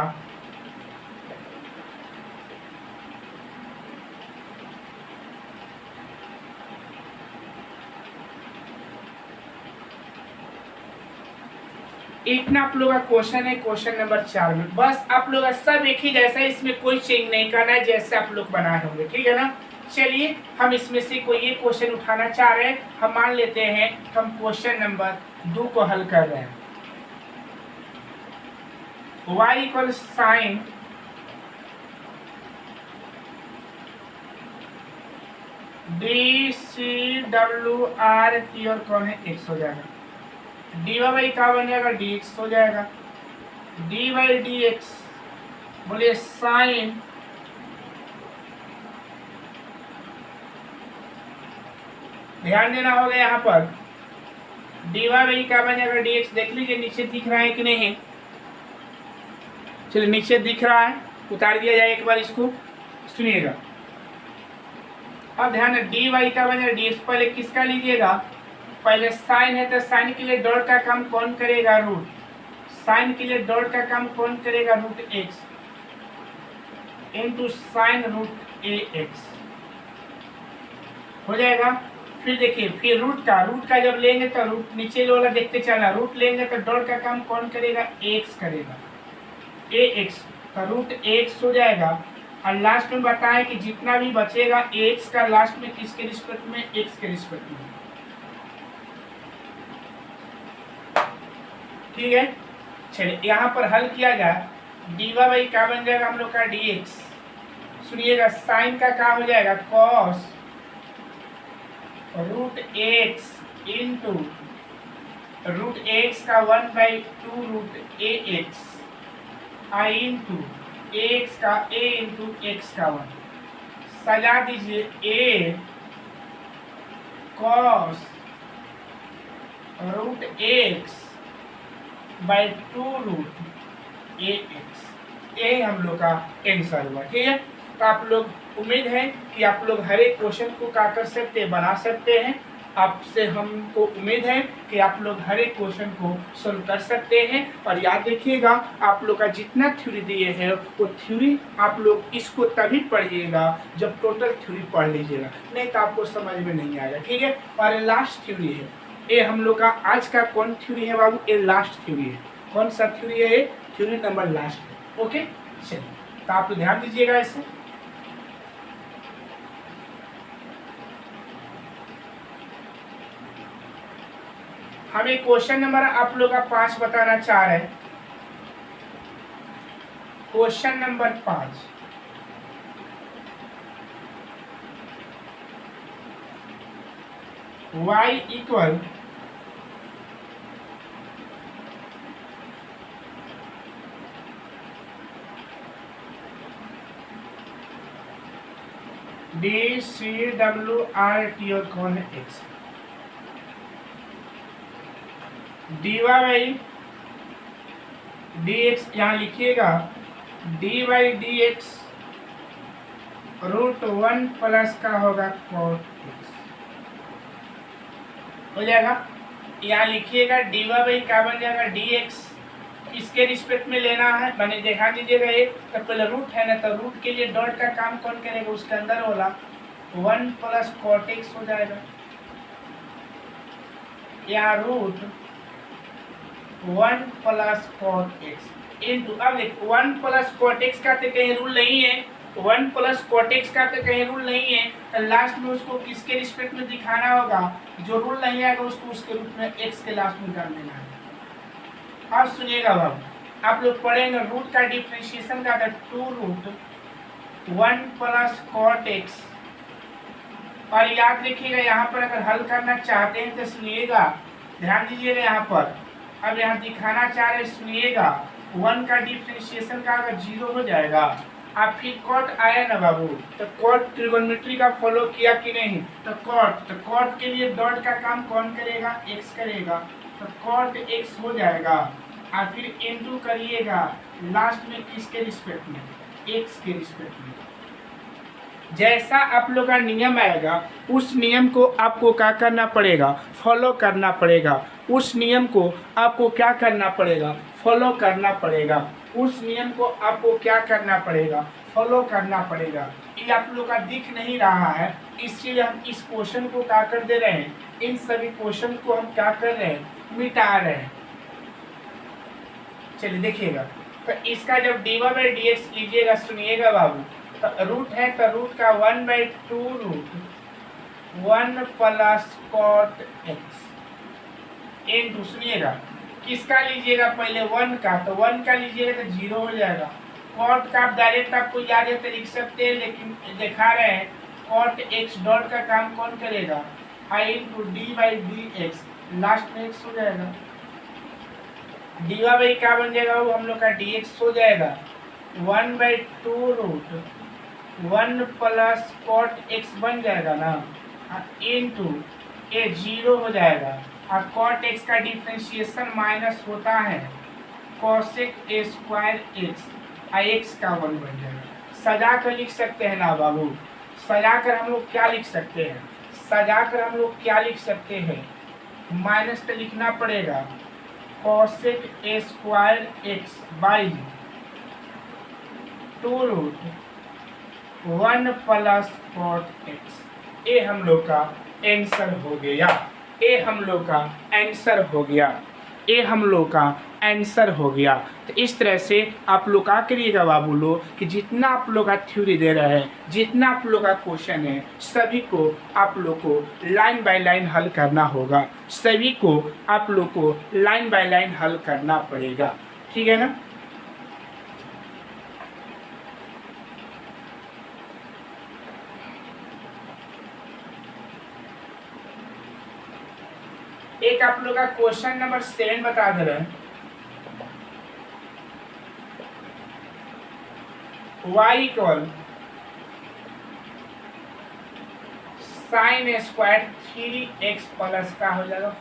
इतना आप लोग का क्वेश्चन है क्वेश्चन नंबर 4 में। बस आप लोग का सब एक ही जैसा है, इसमें कोई चेंज नहीं करना है, जैसे आप लोग बनाए होंगे, ठीक है ना। चलिए हम इसमें से कोई एक क्वेश्चन उठाना चाह रहे हैं। हम मान लेते हैं हम क्वेश्चन नंबर 2 को हल कर रहे हैं। y equal sine D C W R T और कौन है एक्स हो जाएगा, डी वाई क्या बन जाएगा डी एक्स हो जाएगा, डी वाई डी एक्स बोलिए साइन ध्यान देना होगा यहाँ पर डी वाई क्या बन जाएगा डी एक्स। देख लीजिए नीचे दिख रहा है कि नहीं, चलिए नीचे दिख रहा है, उतार दिया जाए एक बार इसको, सुनिएगा। अब ध्यान है डी वाई का बन जाएगा डी एक्स, पहले किसका लीजिएगा, पहले साइन है तो साइन के लिए डॉट का काम कौन करेगा रूट, साइन के लिए डॉट का काम कौन करेगा root x into sine root a x हो जाएगा। फिर देखिए फिर रूट का जब लेंगे तो रूट नीचे वाला देखते चलना, रूट लेंगे तो डॉट का काम कौन करेगा एक्स करेगा, ए एक्स का रूट एक्स हो जाएगा। और लास्ट में बताएं कि जितना भी बचेगा एक्स का लास्ट में किसके रिस्पेक्ट में, एक्स के रिस्पेक्ट में, ठीक है। चलिए यहाँ पर हल किया जाए डी वाई क्या बन जाएगा हम लोग का डी एक्स, सुनिएगा साइन का क्या हो जाएगा cos root x into root x का 1/2 root a x i into x का ए इंटू एक्स का 1 सजा दीजिए a cos root x by 2 root a x, यही हम लोग का आंसर हुआ। ठीक है, तो आप लोग उम्मीद है कि आप लोग हर एक क्वेश्चन को क्या कर सकते हैं, बना सकते हैं। आपसे हमको उम्मीद है कि आप लोग हर एक क्वेश्चन को सोल्व कर सकते हैं। और याद रखिएगा आप लोग का जितना थ्योरी दिए है वो थ्योरी आप लोग इसको तभी पढ़िएगा जब टोटल थ्योरी पढ़ लीजिएगा, नहीं तो आपको समझ में नहीं आएगा। ठीक है, और ये लास्ट थ्योरी है, ये हम लोग का आज का कौन थ्योरी है बाबू, ये लास्ट थ्योरी है। कौन सा थ्योरी है, ये थ्योरी नंबर लास्ट है। ओके चलिए, तो आप ध्यान दीजिएगा इसे। हमें क्वेश्चन नंबर आप लोग का 5 बताना चाह रहे हैं। Question number 5, y equal D C W R T और कौन है x, d y by d x, यहाँ लिखिएगा d by d x root 1 plus का होगा कॉट एक्स हो जाएगा। यहाँ लिखिएगा डी वाई बाई क्या बन जाएगा डी एक्स, किसके रिस्पेक्ट में लेना है मैंने देखा दीजिएगा। एक तो पहले रूट है ना, तो रूट के लिए डॉट का काम कौन करेगा, उसके अंदर वाला 1 प्लस कॉट एक्स हो जाएगा। यहाँ root 1 plus cot x into, अब देखो 1 प्लस कॉट एक्स का तो कहीं रूल नहीं है, 1 प्लस कॉट एक्स का तो कहीं रूल नहीं है, तो लास्ट में उसको किसके रिस्पेक्ट में दिखाना होगा, जो रूल नहीं आएगा उसको उसके रूप में एक्स के लास्ट में डाल देना है। अब सुनिएगा बाबू, आप लोग पढ़ेंगे रूट का डिफरेंशिएशन का 2 रूट 1 प्लस कॉट एक्स, और याद रखिएगा यहाँ पर अगर हल करना चाहते हैं तो सुनिएगा, ध्यान दीजिएगा यहाँ पर। अब यहाँ दिखाना चाह रहे सुनिएगा 1 का डिफरेंशिएशन का अगर 0 हो जाएगा, अब फिर कॉट आया ना बाबू, तो कॉट ट्रिगोनोमेट्री का फॉलो किया कि नहीं, तो कॉट के लिए डॉट का काम कौन करेगा, एक्स करेगा, तो कॉट एक्स हो जाएगा। और फिर इनटू करिएगा लास्ट में किसके रिस्पेक्ट में, एक्स के रिस्पेक्ट में। जैसा आप लोग का नियम आएगा उस नियम को आपको क्या करना पड़ेगा, फॉलो करना पड़ेगा। उस नियम को आपको क्या करना पड़ेगा, फॉलो करना पड़ेगा। उस नियम को आपको क्या करना पड़ेगा, फॉलो करना पड़ेगा। ये आप लोग का दिख नहीं रहा है, इसलिए हम इस क्वेश्चन को क्या कर दे रहे हैं, इन सभी क्वेश्चन को हम क्या कर रहे हैं, मिटा रहे हैं। चलिए देखिएगा, तो इसका जब d y by d x लीजिएगा, सुनिएगा बाबू, तो रूट है तो रूट का 1/2 root 1 plus cot x into, सुनिएगा किसका लीजिएगा पहले 1 का, तो 1 का लीजिएगा तो 0 हो जाएगा। कॉट का आप डायरेक्ट आपको याद है तो लिख सकते हैं, लेकिन दिखा रहे हैं कॉट एक्स डॉट का काम कौन करेगा, i into d by d x, last में एक्स हो जाएगा। डी वाई बाई क्या बन जाएगा, वो हम लोग का डी एक्स हो जाएगा 1/2 रूट 1 प्लस कॉट एक्स बन जाएगा ना, इंटू ए 0 हो जाएगा। और कॉट एक्स का डिफ्रेंशिएशन माइनस होता है cosec a square x, x का 1 बन जाएगा। सजा कर लिख सकते हैं ना बाबू, सजा कर हम लोग क्या लिख सकते हैं, सजा कर हम लोग क्या लिख सकते हैं, माइनस तो लिखना पड़ेगा cosec a square x by 2 root 1 plus cot x. ये हम लोग का आंसर हो गया, ये हम लोग का आंसर हो गया, ये हम लोग का आंसर हो गया। तो इस तरह से आप लोग क्या करिएगा बाबू लोग कि जितना आप लोग का थ्योरी दे रहे हैं, जितना आप लोग का क्वेश्चन है, सभी को आप लोग को लाइन बाय लाइन हल करना होगा, सभी को आप लोग को लाइन बाय लाइन हल करना पड़ेगा। ठीक है ना। एक आप लोग का क्वेश्चन नंबर 7 बता दे रहे हैं। y equal sign square 3x plus का हो जाएगा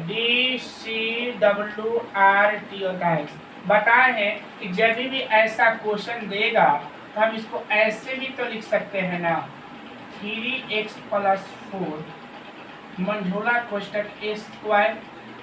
DCWRT होता है। बताए हैं कि जब भी ऐसा क्वेश्चन देगा तो हम इसको ऐसे भी तो लिख सकते हैं ना, 3x प्लस 4 मंझोला कोष्टक ए स्क्वायर,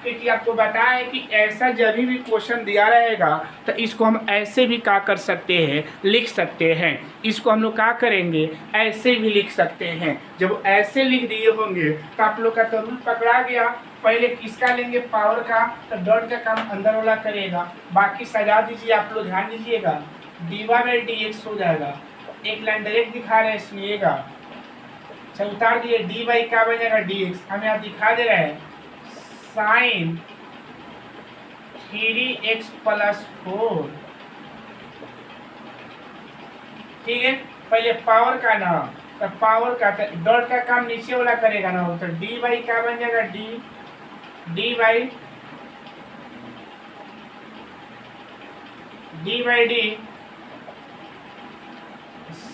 क्योंकि आपको बताया है कि ऐसा जब भी क्वेश्चन दिया रहेगा तो इसको हम ऐसे भी क्या कर सकते हैं, लिख सकते हैं। इसको हम लोग क्या करेंगे, ऐसे भी लिख सकते हैं। जब ऐसे लिख दिए होंगे तो आप लोग का तो रूल पकड़ा गया। पहले किसका लेंगे, पावर का, तो डॉट का काम अंदर वाला करेगा, बाकी सजा दीजिए। आप लोग ध्यान दीजिएगा, dy/dx हो जाएगा। एक लाइन डायरेक्ट दिखा रहे हैं, सुनिएगा। अच्छा उतार दिए, dy क्या बन जाएगा dx। हम यहाँ दिखा दे रहे हैं साइन 3x प्लस 4। ठीक है, पहले पावर का ना, तो पावर का डॉट का काम नीचे वाला करेगा ना, तो dy क्या बन जाएगा, dy/d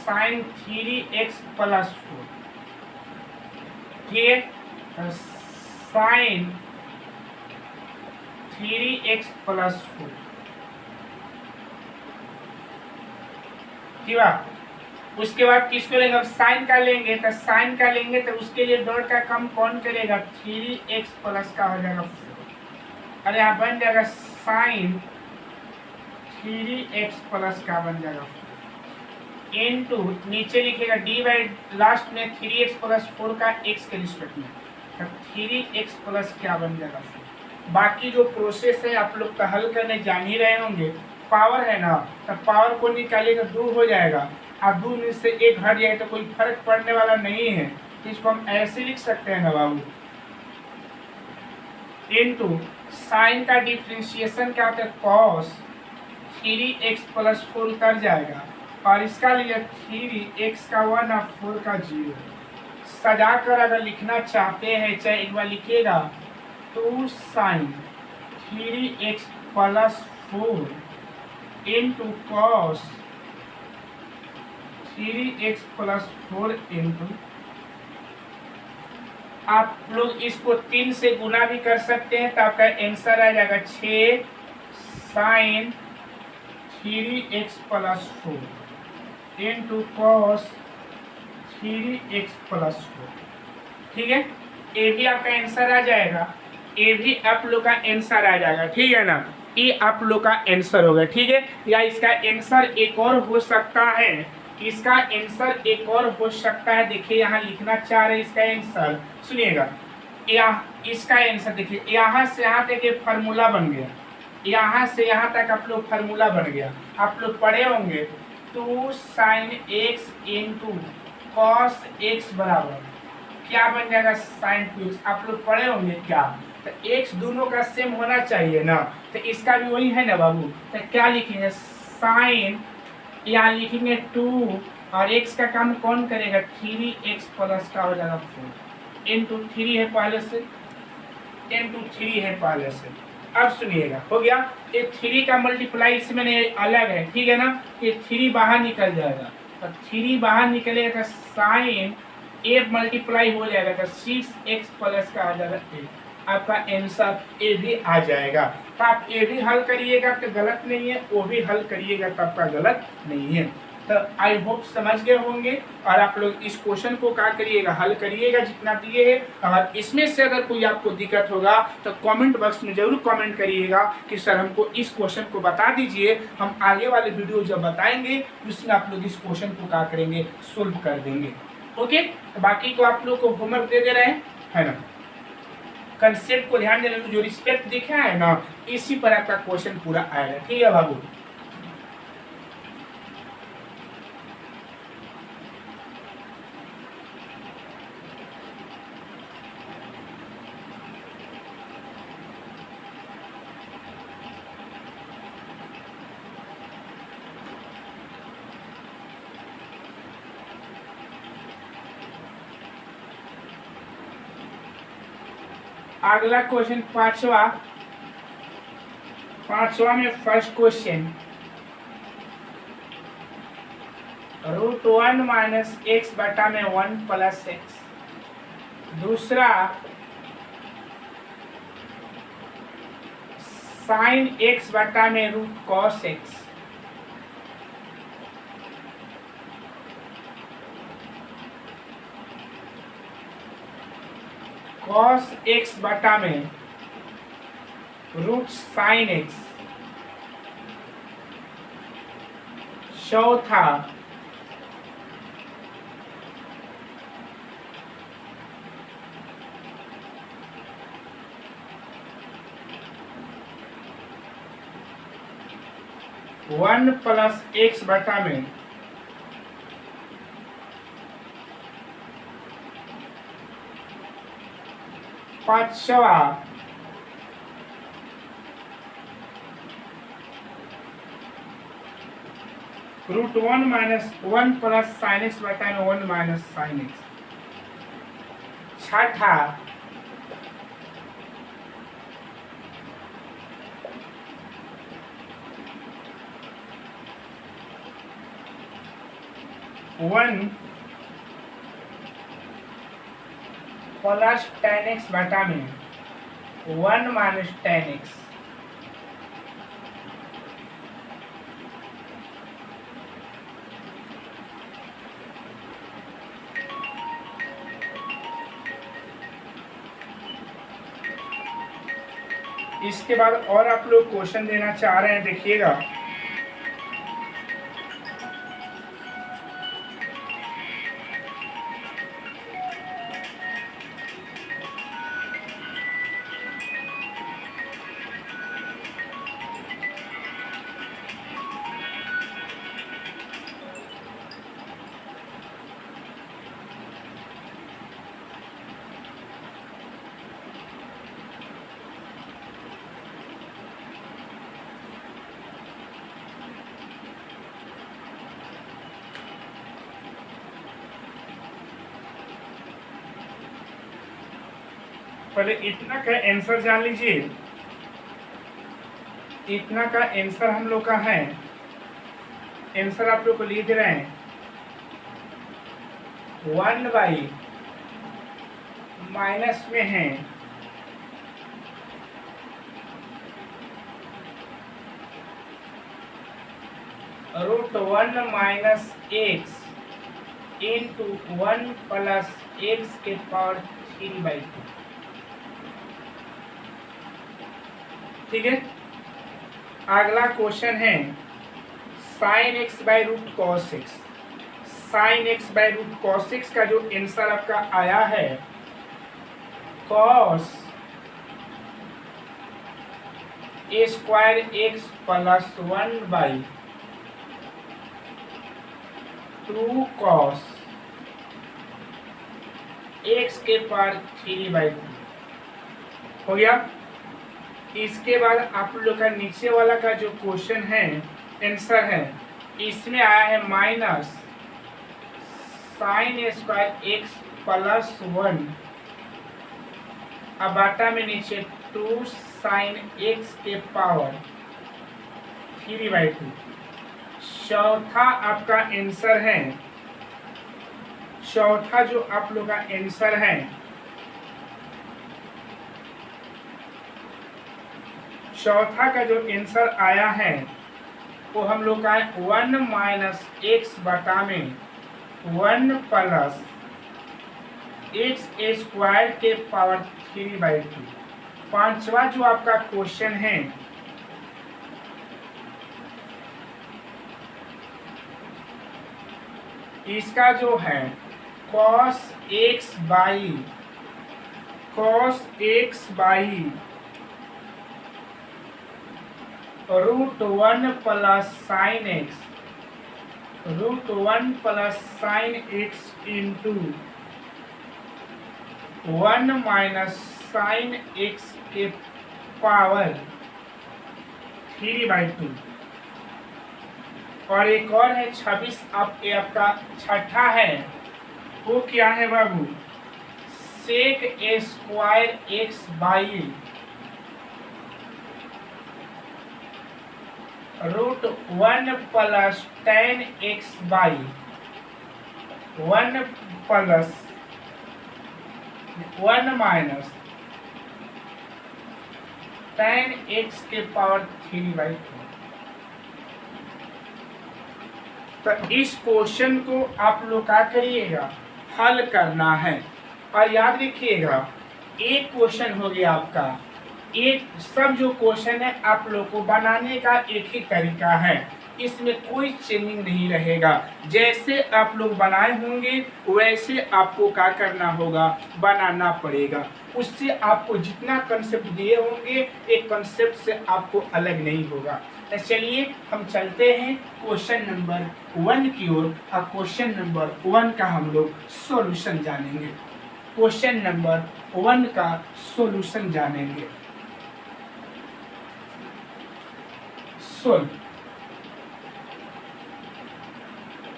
साइन 3x प्लस 4। ठीक है, साइन 3x प्लस 4। ठीक है, उसके बाद किसको लेंगे, अब साइन का लेंगे, तो साइन का लेंगे तो उसके लिए डॉट का काम कौन करेगा, 3x प्लस का हो जाएगा 4। अरे यहाँ बन जाएगा साइन 3x प्लस का बन जाएगा इनटू नीचे लिखेगा डी बाई लास्ट में 3x प्लस 4 का x के रिस्पेक्ट में, तो 3x प्लस क्या बन जाएगा। बाकी जो प्रोसेस है आप लोग तो हल करने जान ही रहे होंगे। पावर है ना, तो पावर को निकालेगा 2 हो जाएगा, अब 2 में से 1 हट जाए तो कोई फर्क पड़ने वाला नहीं है, तो इसको हम ऐसे लिख सकते हैं ना बाबू, इनटू साइन का डिफ्रेंशिएशन क्या होता है, कॉस 3x प्लस 4 उतर जाएगा, और इसका लिए 3x का 1 और 4 का 0। सजा कर अगर लिखना चाहते हैं चाहे एक बार लिखिएगा, 2 sine 3x plus 4 into cos 3x plus 4 into, आप लोग इसको 3 से गुना भी कर सकते हैं, तो आपका आंसर आ जाएगा 6 sine 3x plus 4 into cos 3x plus 4। ठीक है, ये भी आपका आंसर आ जाएगा, ये भी आप लोग का आंसर आ जाएगा। ठीक है ना, ये आप लोग का आंसर होगा। ठीक है, या इसका आंसर एक और हो सकता है, इसका आंसर एक और हो सकता है। देखिए यहाँ लिखना चाह रहे इसका आंसर, सुनिएगा, इसका आंसर देखिए, यहाँ से यहाँ तक ये फार्मूला बन गया, यहाँ से यहाँ तक आप लोग फार्मूला बन गया, आप लोग पढ़े होंगे 2 sine x into cos x बराबर क्या बन जाएगा, साइन 2x। आप लोग पढ़े होंगे क्या, तो x दोनों का सेम होना चाहिए ना, तो इसका भी वही है ना बाबू, तो क्या लिखेंगे, साइन यहाँ लिखेंगे 2 और x का काम कौन करेगा, 3x प्लस का हो जाएगा 4 इंटू 3 है पहले से, इंटू 3 है पहले से। अब सुनिएगा, हो गया, ये 3 का मल्टीप्लाई इसमें अलग है। ठीक है ना, ये 3 बाहर निकल जाएगा, तो 3 बाहर निकलेगा तो साइन ए मल्टीप्लाई हो जाएगा, तो 6x प्लस का आ जाएगा 8। आपका आंसर ए भी आ जाएगा। तो आप ए भी हल करिएगा तो गलत नहीं है, वो भी हल करिएगा तो आपका गलत नहीं है। तो आई होप समझ गए होंगे, और आप लोग इस क्वेश्चन को क्या करिएगा, हल करिएगा जितना दिए है। और इसमें से अगर कोई आपको दिक्कत होगा तो कमेंट बॉक्स में जरूर कमेंट करिएगा कि सर हमको इस क्वेश्चन को बता दीजिए, हम आगे वाले वीडियो जब बताएंगे उसमें आप लोग इस क्वेश्चन को क्या करेंगे, सोल्व कर देंगे। ओके, तो बाकी को आप लोग को होमवर्क दे दे रहे हैं, है ना, कंसेप्ट को ध्यान देने जो रिस्पेक्ट दिखा है ना, इसी पर आपका क्वेश्चन पूरा आएगा। ठीक है बाबू, अगला क्वेश्चन पांचवा में फर्स्ट क्वेश्चन √1 माइनस एक्स बटा में 1 प्लस एक्स। दूसरा साइन एक्स बटा में root cos x. Cos x बटा में रूट साइन एक्स। चौथा वन प्लस एक्स बटा में पांचवा √1 माइनस 1 प्लस साइन एक्स बटा में 1 माइनस साइन एक्स। छठा वन प्लस टेन एक्स बटा में 1 माइनस टेन एक्स। इसके बाद और आप लोग क्वेश्चन देना चाह रहे हैं, देखिएगा। पहले इतना का आंसर जान लीजिए। इतना का आंसर हम लोग का है, आंसर आप लोग को लिख रहे हैं 1 बाई माइनस में है √1 minus x into 1 plus x के पावर 3/2। ठीक है। अगला क्वेश्चन है sine x by root cos x. Sine x by root cos x का जो आंसर आपका आया है cos a square x plus 1 by 2 cos x के पावर 3/2 हो गया। इसके बाद आप लोग का नीचे वाला का जो क्वेश्चन है आंसर है, इसमें आया है minus sine square x plus 1 अब बाटा में नीचे 2 साइन एक्स के पावर 3/2। चौथा आपका आंसर है, चौथा जो आप लोग का आंसर है चौथा का जो आंसर आया है वो हम लोग का है 1 माइनस एक्स बटा में 1 प्लस एक्स स्क्वायर के पावर 3/2। पांचवा जो आपका क्वेश्चन है इसका जो है cos x by √1 plus sine x into 1 minus sign x के पावर 3/2। और एक और है 26। अब ये आपका छठा है, वो क्या है बाबू? Sec square x by root 1 plus tan x by 1 plus 1 minus tan x के पावर 3/4। तो इस क्वेश्चन को आप लोग क्या करिएगा, हल करना है। और याद रखिएगा एक क्वेश्चन हो गया आपका, एक सब जो क्वेश्चन है आप लोग को बनाने का एक ही तरीका है, इसमें कोई चेंजिंग नहीं रहेगा। जैसे आप लोग बनाए होंगे वैसे आपको क्या करना होगा, बनाना पड़ेगा। उससे आपको जितना कंसेप्ट दिए होंगे एक कंसेप्ट से आपको अलग नहीं होगा। तो चलिए हम चलते हैं क्वेश्चन नंबर 1 की ओर, और क्वेश्चन नंबर 1 का हम लोग सॉल्यूशन जानेंगे। क्वेश्चन नंबर 1 का सॉल्यूशन जानेंगे। Solve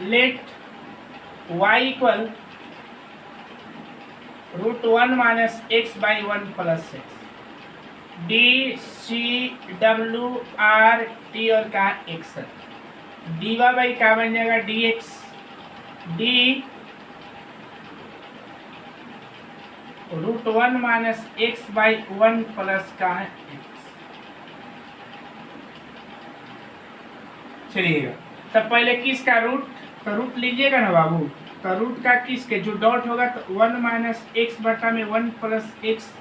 let y equal root 1 minus x by 1 plus x, D C W R T और का एक्स, डी वाई बाई क्या बन जाएगा d x, d root 1 minus x by 1 plus का है एक्स। चलिएगा तब पहले किसका रूट, तो रूट लीजिएगा ना बाबू, तो रूट का किसके जो डॉट होगा तो 1 माइनस एक्स बटा में 1 plus x,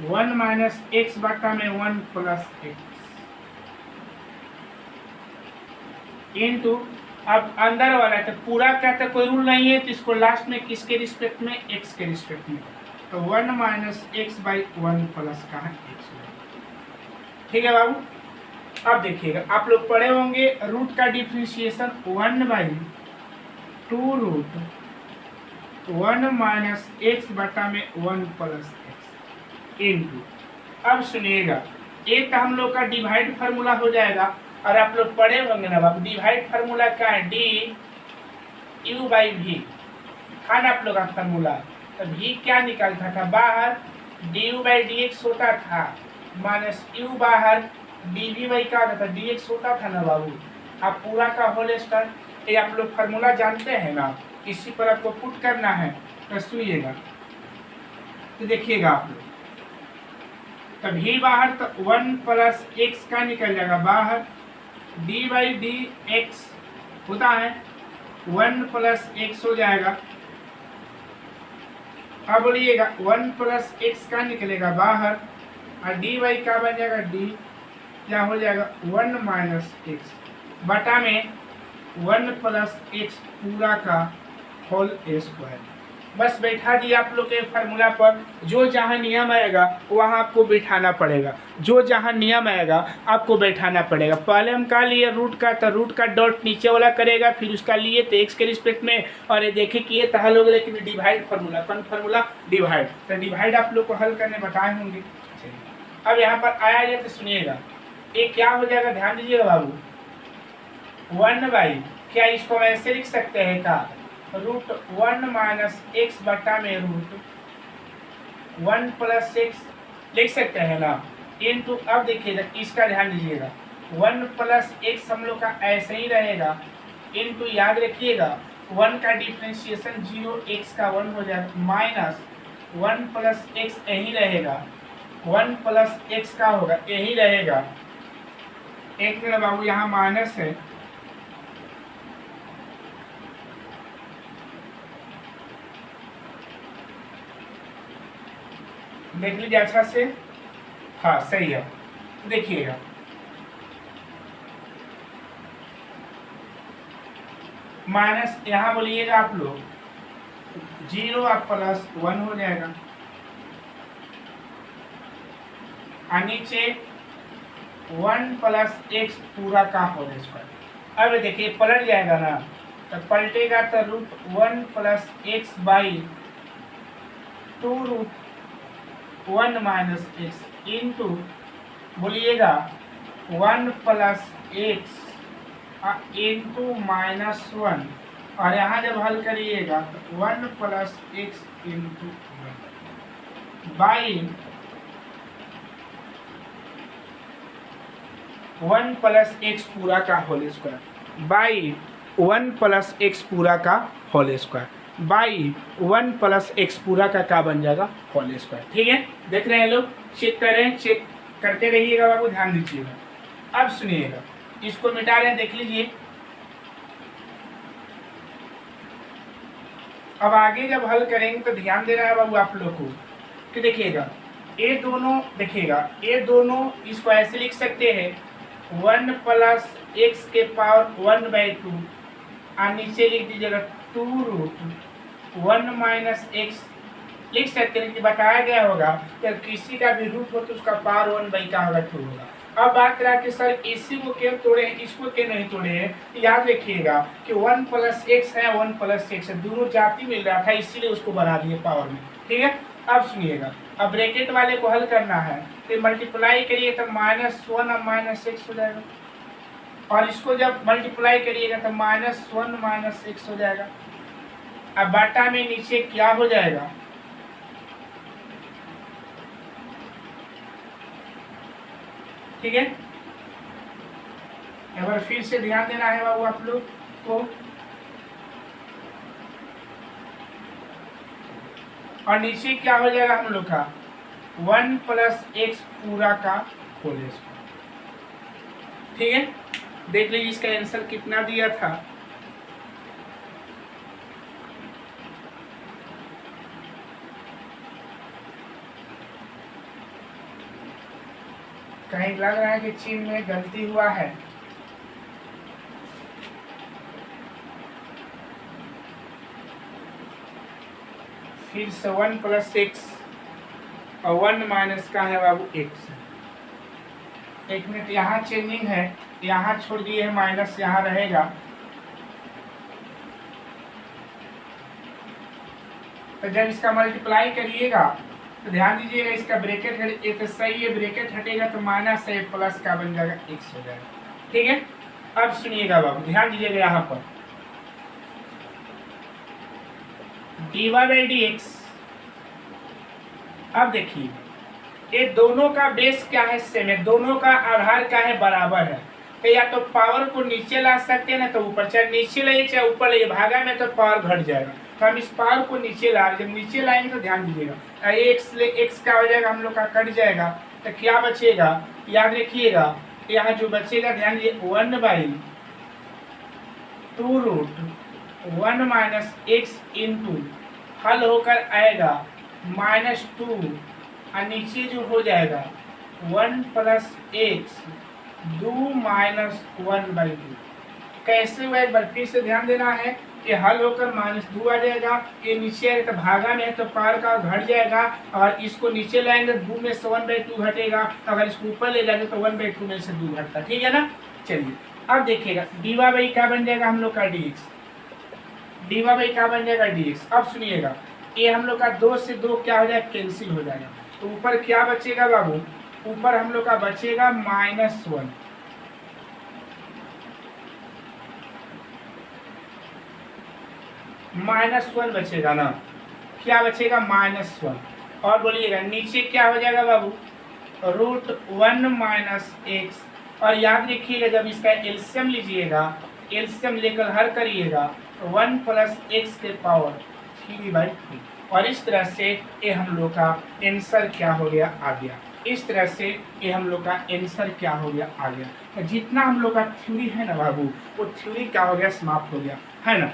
one minus x बटा में 1 प्लस एक्स इंटू, अब अंदर वाला है तो पूरा क्या था, कोई रूल नहीं है तो इसको लास्ट में किसके रिस्पेक्ट में, एक्स के रिस्पेक्ट में, तो 1 माइनस एक्स बाई 1 प्लस का है एक्स। ठीक है बाबू। अब देखिएगा आप लोग पढ़े होंगे रूट का differentiation 1 by 2 root 1 minus x बटा में 1 प्लस एक्स इंटू, अब सुनिएगा एक हम लोग का डिवाइड फार्मूला हो जाएगा, और आप लोग पढ़े होंगे ना बाबू डिवाइड फार्मूला क्या है, डी यू बाई वी था ना आप लोग का फार्मूला। तो भी क्या निकलता था बाहर, D you by d x होता था, माइनस यू बाहर डी वी बाई क्या होता था डी एक्स होता था ना बाबू। आप पूरा का होल स्क्वायर, ये आप लोग फार्मूला जानते हैं ना, इसी पर आपको पुट करना है। तो सुनिएगा तो देखिएगा आप लोग, तो भी बाहर तो 1 प्लस एक्स का निकल जाएगा बाहर, डी बाई डी एक्स होता है 1 प्लस एक्स हो जाएगा। अब बोलिएगा 1 प्लस एक्स का निकलेगा बाहर, और डी वाई का बन जाएगा डी, क्या हो जाएगा 1 माइनस एक्स बटा में 1 प्लस एक्स पूरा का होल स्क्वायर। बस बैठा दिया आप लोग के फार्मूला पर, जो जहाँ नियम आएगा वहाँ आपको बैठाना पड़ेगा, जो जहाँ नियम आएगा आपको बैठाना पड़ेगा। पहले हम का लिए रूट का, तो रूट का डॉट नीचे वाला करेगा, फिर उसका लिए तो एक्स के रिस्पेक्ट में, और ये देखे कि ये तहा लोग लेकिन डिवाइड फार्मूला, कौन फार्मूला डिवाइड, तो डिवाइड आप लोग को हल करने बताए होंगे। अब यहाँ पर आया जाए तो सुनिएगा ये क्या हो जाएगा, ध्यान दीजिएगा बाबू, 1 बाई क्या इसको ऐसे लिख सकते हैं का, रूट 1 माइनस एक्स बटा में रूट 1 प्लस एक्स लिख सकते हैं ना, इंटू, अब देखिएगा इसका ध्यान दीजिएगा 1 प्लस एक्स हम लोग का ऐसे ही रहेगा, इंटू याद रखिएगा 1 का डिफ्रेंशिएशन 0 एक्स का 1 हो जाएगा, माइनस 1 प्लस एक्स यही रहेगा, 1 प्लस एक्स का होगा यही रहेगा, एक मिनट बाबू यहाँ माइनस है, देख लीजिए अच्छा से, हाँ सही है। देखिएगा माइनस यहाँ बोलिएगा आप लोग 0 और प्लस 1 हो जाएगा, और नीचे 1 प्लस एक्स पूरा का होल स्क्वायर। अब देखिए पलट जाएगा ना, तो पलटेगा तो root 1 plus x by 2 root 1 minus x into बोलिएगा 1 प्लस एक्स इंटू -1, और यहाँ जब हल करिएगा तो 1 plus x into by 1 plus x पूरा का whole square by 1 plus x पूरा का whole square by 1 plus x पूरा का क्या बन जाएगा होल स्क्वायर। ठीक है, देख रहे हैं लोग, चेक कर रहे हैं, चेक करते रहिएगा बाबू, ध्यान दीजिएगा। अब सुनिएगा, इसको मिटा रहे हैं, देख लीजिए। अब आगे जब हल करेंगे तो ध्यान देना है बाबू आप लोग को कि देखिएगा ये दोनों, देखिएगा ये दोनों इसको ऐसे लिख सकते हैं 1 प्लस एक्स के पावर 1/2 और नीचे लिख दीजिएगा 2 रूट 1 माइनस एक्स लिख सकते हैं कि बताया गया होगा कि किसी का भी रूट हो तो उसका पावर 1 का होगा 2 होगा। अब बात करा कि सर इसी को क्यों तोड़े हैं, इसको क्यों नहीं तोड़े हैं, याद रखिएगा कि 1 प्लस एक्स है 1 प्लस एक्स है, दोनों जाति मिल रहा था इसीलिए उसको बना दिए पावर में। ठीक है, अब सुनिएगा, अब ब्रैकेट वाले को हल करना है तो मल्टीप्लाई करिए तो -1 और -x हो जाएगा, और इसको जब मल्टीप्लाई करिएगा तो -1 -x हो जाएगा। अब बाटा में नीचे क्या हो जाएगा, ठीक है, एक बार फिर से ध्यान देना है बाबू आप लोग को, और नीचे क्या हो जाएगा हम लोग का 1 प्लस एक्स पूरा का होल स्क्वायर। ठीक है, देख लीजिए इसका आंसर कितना दिया था, कहीं लग रहा है कि चिन्ह में गलती हुआ है। फिर से 1 प्लस एक्स और 1 माइनस का है बाबू एक्स। एक मिनट, यहाँ चेंजिंग है, यहाँ छोड़ दिए है माइनस, यहाँ रहेगा तो जब इसका मल्टीप्लाई करिएगा तो ध्यान दीजिएगा इसका ब्रैकेट एक सही है, ब्रैकेट हटेगा तो माइनस है प्लस का बन जाएगा एक्स हो जाएगा। ठीक है, अब सुनिएगा बाबू, ध्यान दीजिएगा यहाँ पर dy/dx। अब देखिए ये दोनों का बेस क्या है, सेम है, दोनों का आधार क्या है, बराबर है। तो या तो पावर को नीचे ला सकते हैं ना तो ऊपर, चाहे नीचे लाइए चाहे ऊपर लाइए, भागा में तो पावर घट जाएगा, तो हम इस पावर को नीचे ला, जब नीचे लाएंगे तो ध्यान दीजिएगा एक्स का हो जाएगा हम लोग का कट जाएगा, तो क्या बचेगा, याद रखिएगा यहाँ जो बचेगा ध्यान दीजिए 1/2 रूट 1 माइनस एक्स इंटू हल होकर आएगा -2 और नीचे जो हो जाएगा 1 प्लस एक्स 2 माइनस 1/2। कैसे हुआ एक बार फिर से ध्यान देना है कि हल होकर -2 आ जाएगा, ये नीचे आएगा तो भागा में है तो पार का घट जाएगा, और इसको नीचे लाएंगे 2 में से 1/2 घटेगा, तो अगर इसको ऊपर ले जाएंगे तो 1/2 में से 2 घटता। ठीक है ना, चलिए अब देखिएगा dy क्या बन जाएगा हम लोग का dx, dy क्या बन जाएगा dx। अब सुनिएगा ये हम लोग का 2 से 2 क्या हो जाएगा, कैंसिल हो जाएगा, तो ऊपर क्या बचेगा बाबू, ऊपर हम लोग का बचेगा -1, -1 बचेगा ना, क्या बचेगा -1, और बोलिएगा नीचे क्या हो जाएगा बाबू √1 माइनस एक्स, और याद रखिएगा जब इसका एलसीएम लीजिएगा, एलसीएम लेकर हल करिएगा तो 1 प्लस एक्स के पावर 3/3, और इस तरह से ये हम लोग का आंसर क्या हो गया आ गया, इस तरह से ये हम लोग का आंसर क्या हो गया आ गया। तो जितना हम लोग का थ्योरी है ना बाबू, वो थ्योरी क्या हो गया, समाप्त हो गया है ना।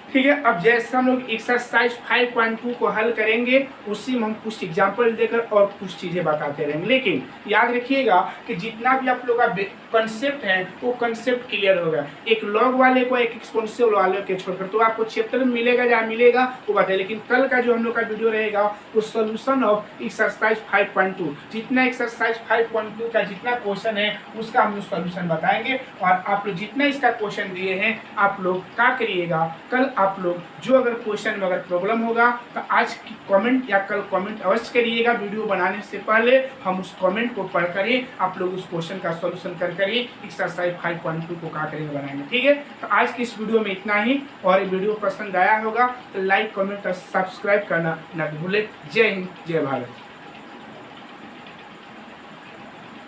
ठीक है, अब जैसे हम लोग एक्सरसाइज 5.2 को हल करेंगे उसी में हम कुछ एग्जाम्पल देकर और कुछ चीज़ें बताते रहेंगे, लेकिन याद रखिएगा कि जितना भी आप लोग का कंसेप्ट है वो कंसेप्ट क्लियर होगा, एक लॉग वाले को एक एक्सपोनेंशियल वाले के छोड़कर, तो आपको चैप्टर में मिलेगा जहाँ मिलेगा वो बताए, लेकिन कल का जो हम लोग का वीडियो रहेगा वो सोल्यूशन ऑफ एक्सरसाइज 5.2, जितना एक्सरसाइज 5.2 का जितना क्वेश्चन है उसका हम लोग सोल्यूशन बताएंगे, और आप लोग जितना इसका क्वेश्चन दिए हैं आप लोग क्या करिएगा, कल आप लोग जो अगर क्वेश्चन में अगर प्रॉब्लम होगा तो आज की कमेंट या कल कमेंट अवश्य करिएगा। वीडियो बनाने से पहले हम उस कमेंट को पढ़ कर ही आप लोग उस क्वेश्चन का सॉल्यूशन कर ही एक्सरसाइज 5.2 को क्या करेंगे बनाएंगे। ठीक है, तो आज की इस वीडियो में इतना ही, और ये वीडियो पसंद आया होगा तो लाइक कमेंट और सब्सक्राइब करना न भूलें। जय हिंद, जय भारत।